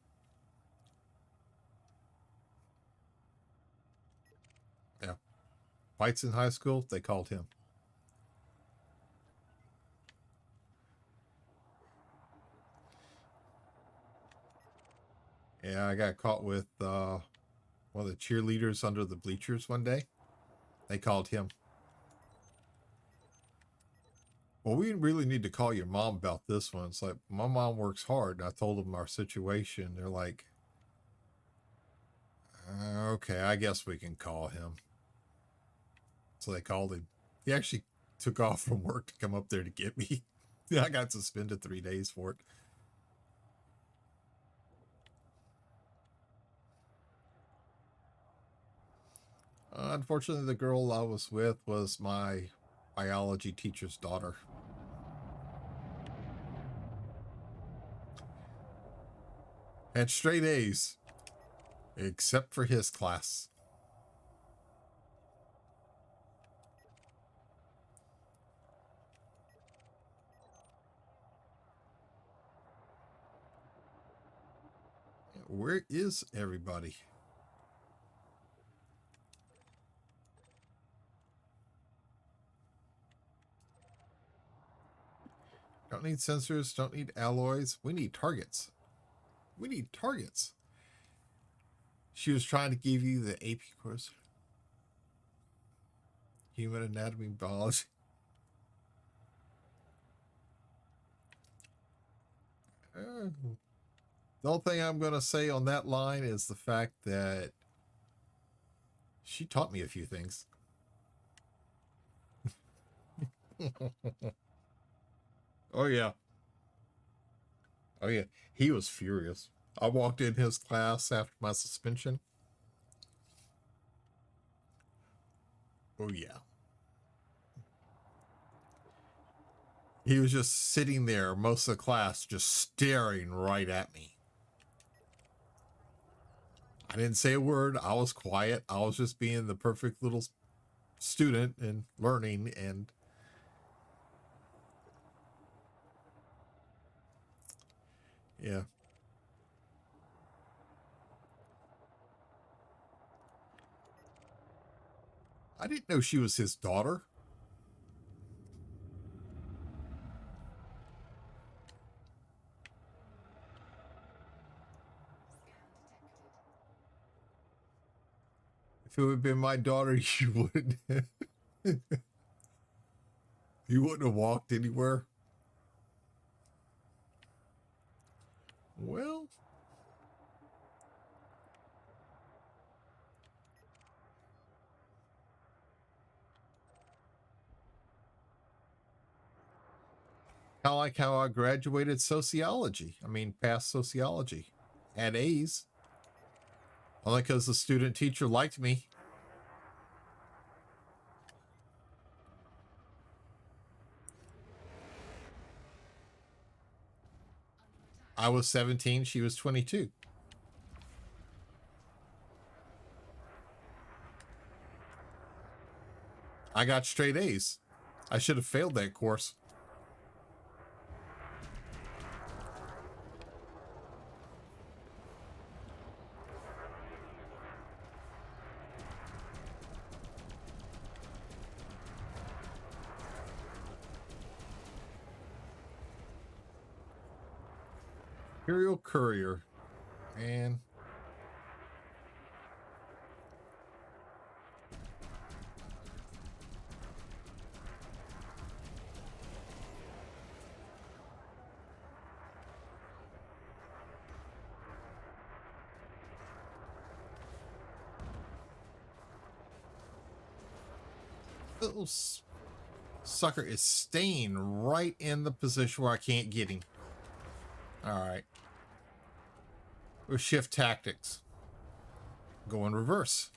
fights in high school, they called him. Yeah, I got caught with one of the cheerleaders under the bleachers one day. They called him. Well, we really need to call your mom about this one. It's like, my mom works hard. And I told them our situation. They're like, okay, I guess we can call him. So they called him. He actually took off from work to come up there to get me. I got suspended 3 days for it. Unfortunately, the girl I was with was my biology teacher's daughter. And straight A's, except for his class. Where is everybody? Don't need sensors, don't need alloys. We need targets. We need targets. She was trying to give you the AP course. Human anatomy, biology. The only thing I'm going to say on that line is the fact that she taught me a few things. Oh, yeah. Oh, yeah. He was furious. I walked in his class after my suspension. Oh, yeah. He was just sitting there most of the class, just staring right at me. I didn't say a word. I was quiet. I was just being the perfect little student and learning. And yeah. I didn't know she was his daughter. If it would have been my daughter, you wouldn't. You wouldn't have walked anywhere. Well, kind of like how I graduated sociology. I mean, passed sociology. Had A's. Only because the student teacher liked me. I was 17, she was 22. I got straight A's. I should have failed that course. Imperial Courier. Man. Little sucker is staying right in the position where I can't get him. All right. We'll shift tactics. Go in reverse.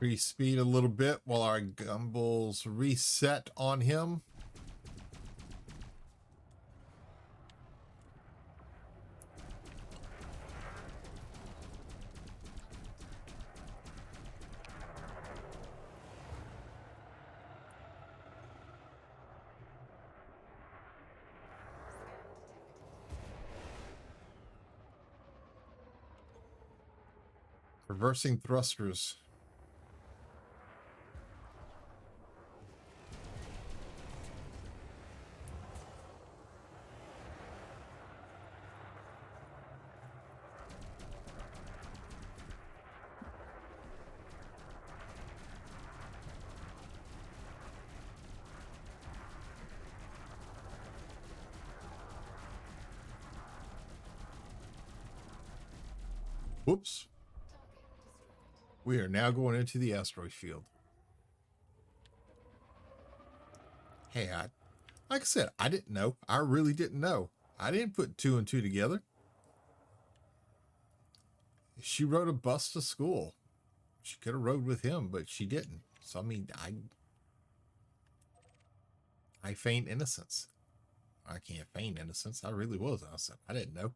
Increase speed a little bit while our gumballs reset on him. Reversing thrusters. Whoops. We are now going into the asteroid field. Hey, like I said, I didn't know. I really didn't know. I didn't put 2 and 2 together. She rode a bus to school. She could have rode with him, but she didn't. So, I mean, I feigned innocence. I can't feign innocence. I really was innocent. I didn't know.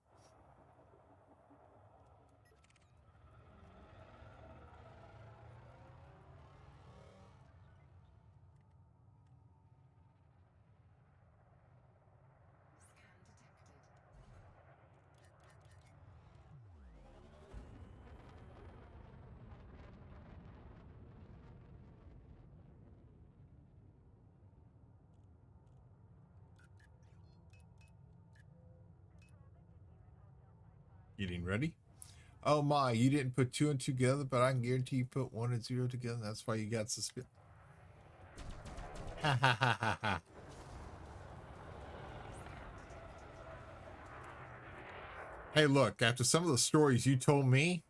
Getting ready. Oh my, you didn't put 2 and 2 together, but I can guarantee you put 1 and 0 together. That's why you got suspicious. Ha ha ha ha ha. Hey, look, after some of the stories you told me,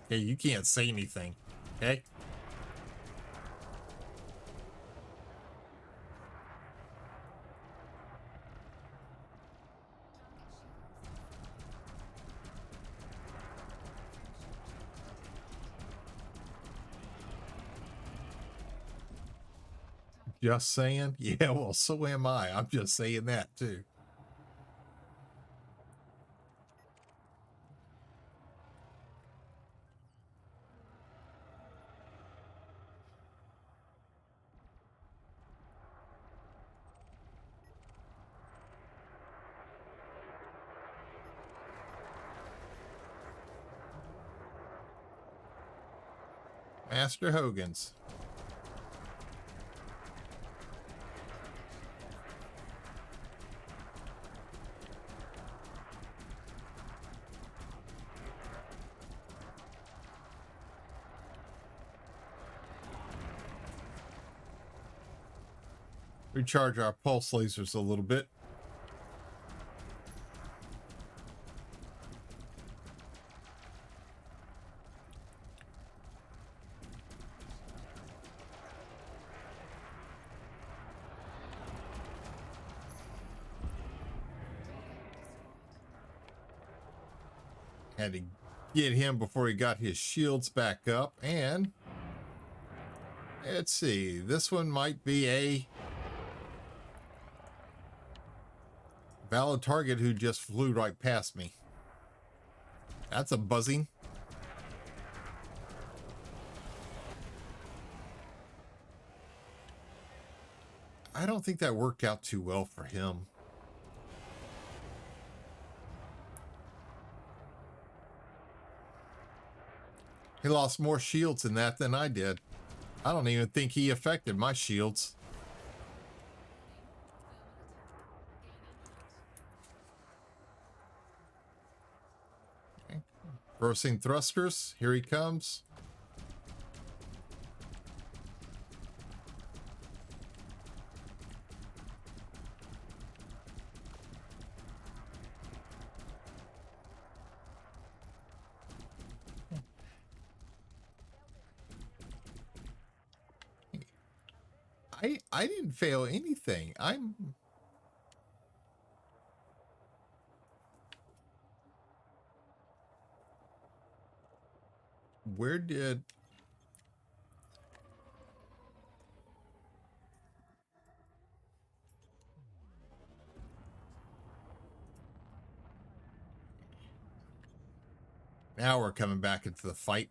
hey, you can't say anything, okay? Just saying. Yeah, well, so am I. I'm just saying that too. Master Hogan's. Recharge our pulse lasers a little bit. Had to get him before he got his shields back up. And let's see, this one might be a valid target who just flew right past me. That's a buzzing. I don't think that worked out too well for him. He lost more shields in that than I did. I don't even think he affected my shields. Okay. Reversing thrusters. Here he comes. I didn't fail anything. Where did... Now we're coming back into the fight.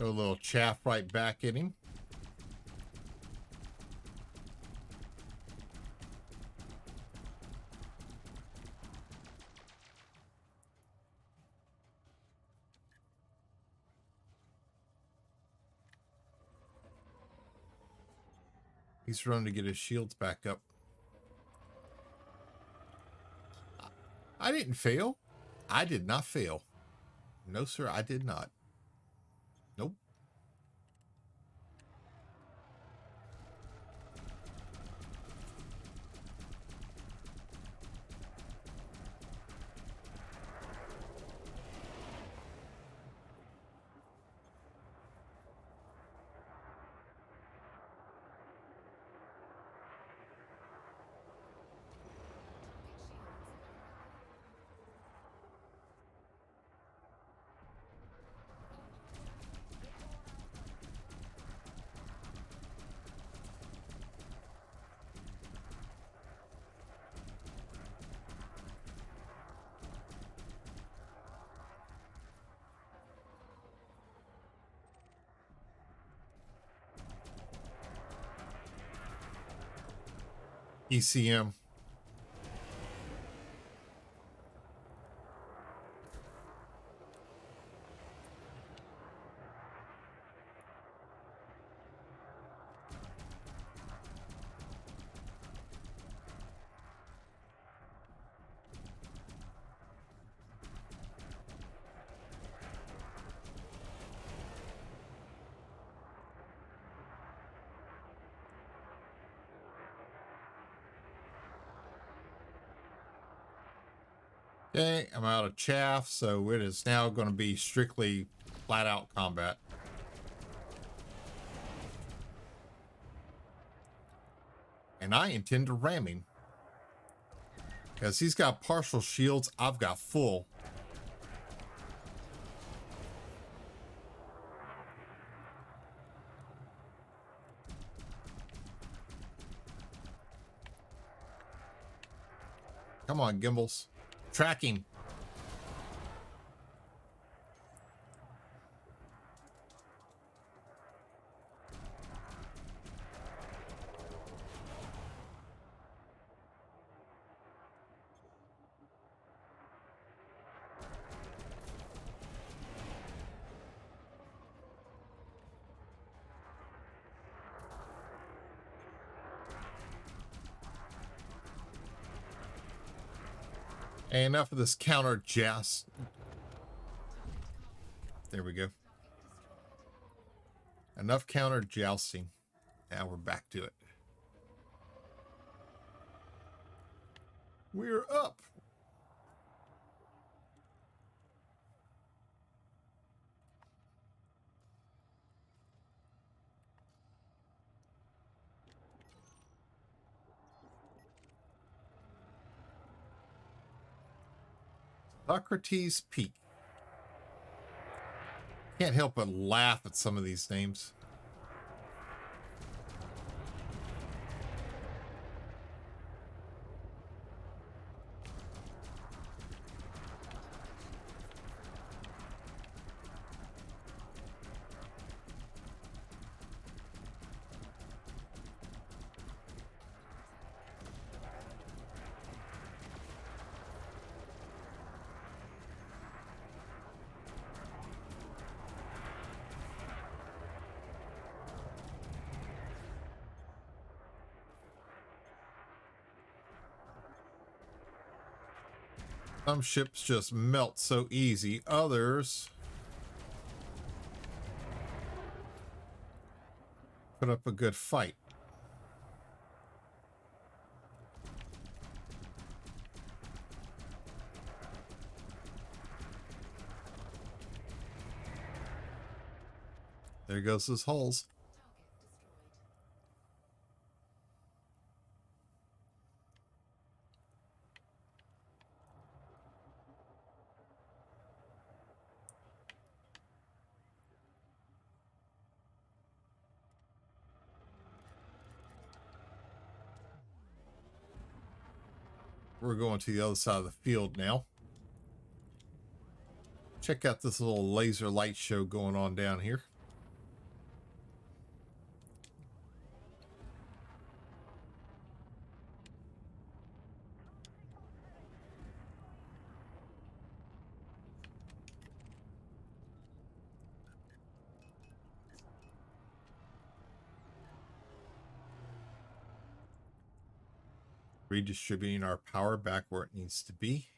Throw a little chaff right back at him. He's running to get his shields back up. I didn't fail. I did not fail. No, sir, I did not. Nope. ECM. Okay, I'm out of chaff, so it is now going to be strictly flat out combat. And I intend to ram him. Because he's got partial shields, I've got full. Come on, Gimbals. Track him. Hey, enough of this counter joust. There we go. Enough counter jousting. Now we're back to it. We're up. Socrates Peak. Can't help but laugh at some of these names. Some ships just melt so easy. Others put up a good fight. There goes his hulls. We're going to the other side of the field now. Check out this little laser light show going on down here. Redistributing our power back where it needs to be.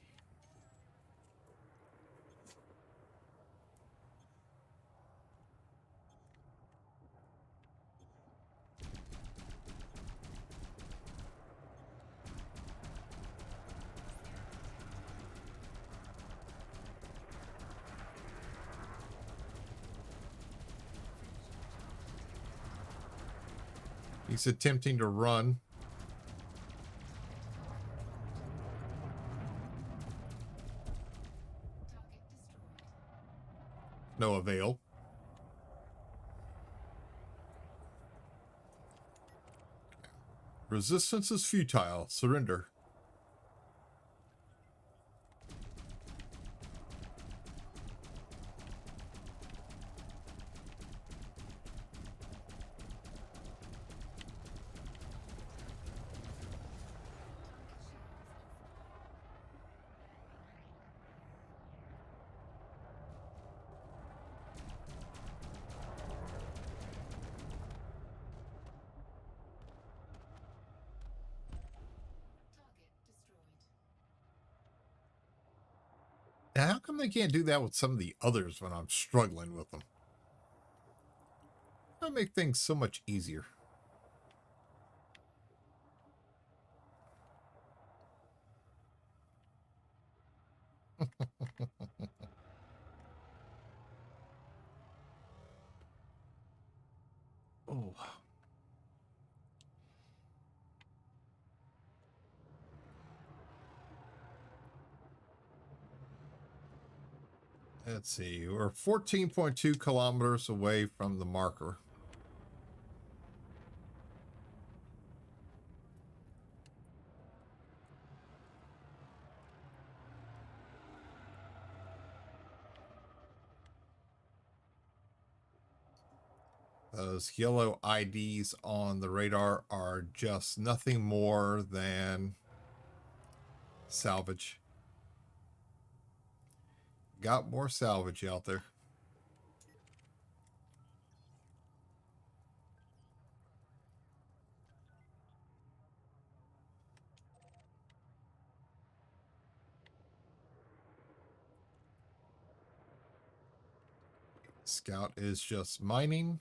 He's attempting to run. No avail. Resistance is futile. Surrender. Now, how come they can't do that with some of the others when I'm struggling with them? That make things so much easier. Oh. Let's see. We're 14.2 kilometers away from the marker. Those yellow IDs on the radar are just nothing more than salvage. Got more salvage out there. Scout is just mining.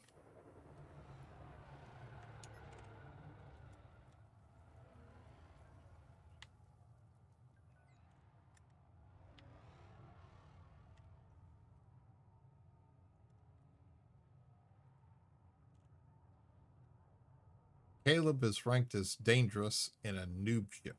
Caleb is ranked as dangerous in a noob ship.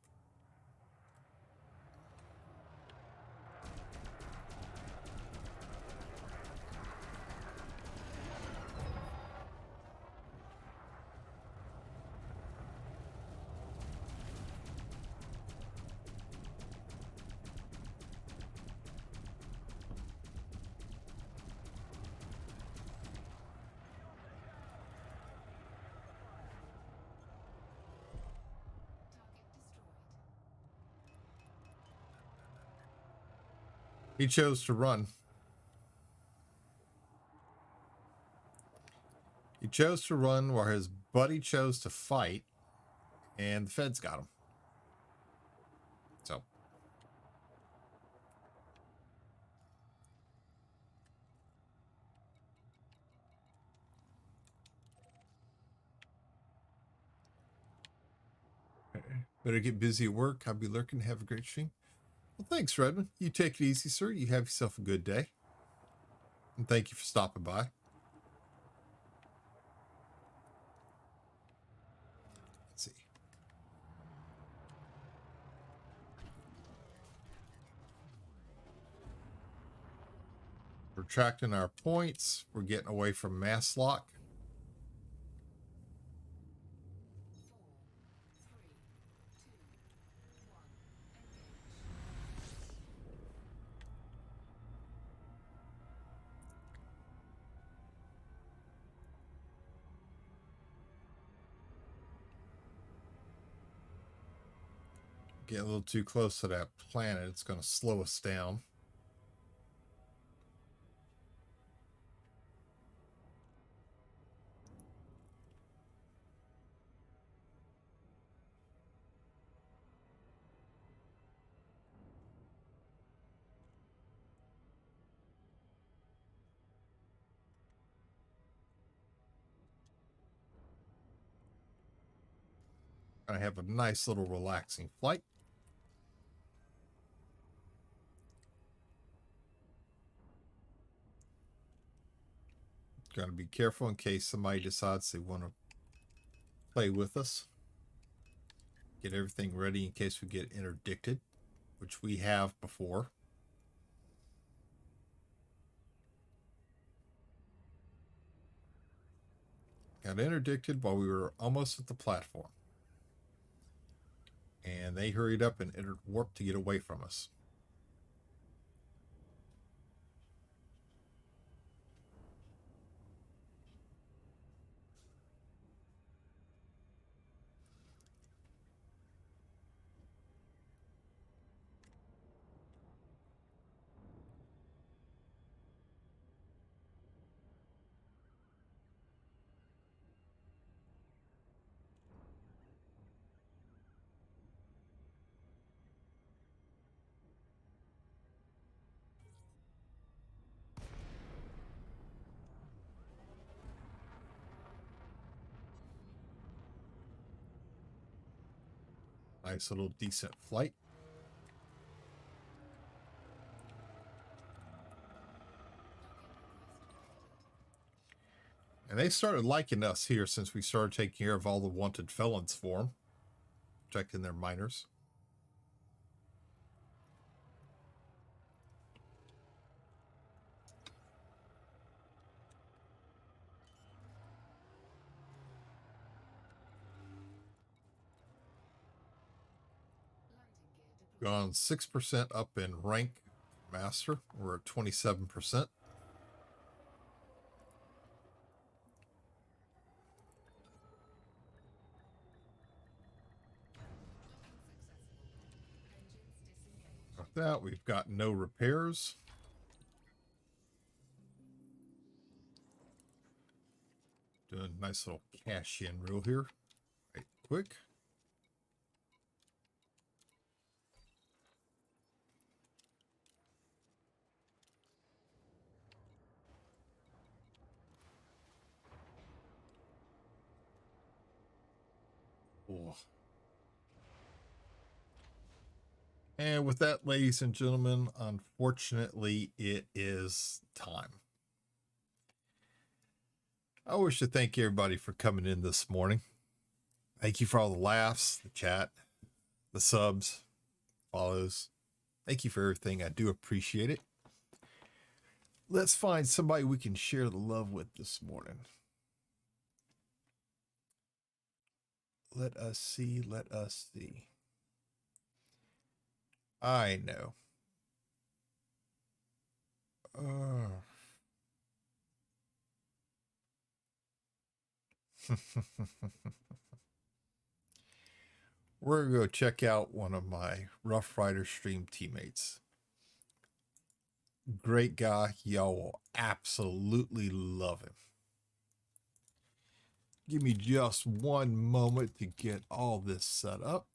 He chose to run. He chose to run while his buddy chose to fight, and the feds got him. So. Better get busy at work. I'll be lurking. Have a great stream. Well, thanks, Redmond. You take it easy, sir. You have yourself a good day. And thank you for stopping by. Let's see. We're tracking our points. We're getting away from mass lock. Get a little too close to that planet. It's going to slow us down. I have a nice little relaxing flight. Got to be careful in case somebody decides they want to play with us. Get everything ready in case we get interdicted, which we have before. Got interdicted while we were almost at the platform. And they hurried up and entered warp to get away from us. Nice little decent flight. And they started liking us here since we started taking care of all the wanted felons for them, protecting their miners. Gone 6% up in rank master. We're at 27%. With that, we've got no repairs. Doing a nice little cash in reel here. Right quick. Oh. And with that, ladies and gentlemen, unfortunately, it is time. I wish to thank everybody for coming in this morning. Thank you for all the laughs, the chat, the subs, follows. Thank you for everything. I do appreciate it. Let's find somebody we can share the love with this morning. Let us see. Let us see. I know. We're going to go check out one of my Rough Rider stream teammates. Great guy. Y'all will absolutely love him. Give me just one moment to get all this set up.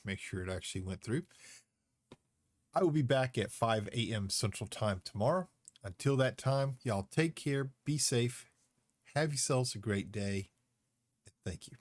Make sure it actually went through. I will be back at 5 a.m. Central Time tomorrow. Until that time, y'all take care, be safe, have yourselves a great day, and thank you.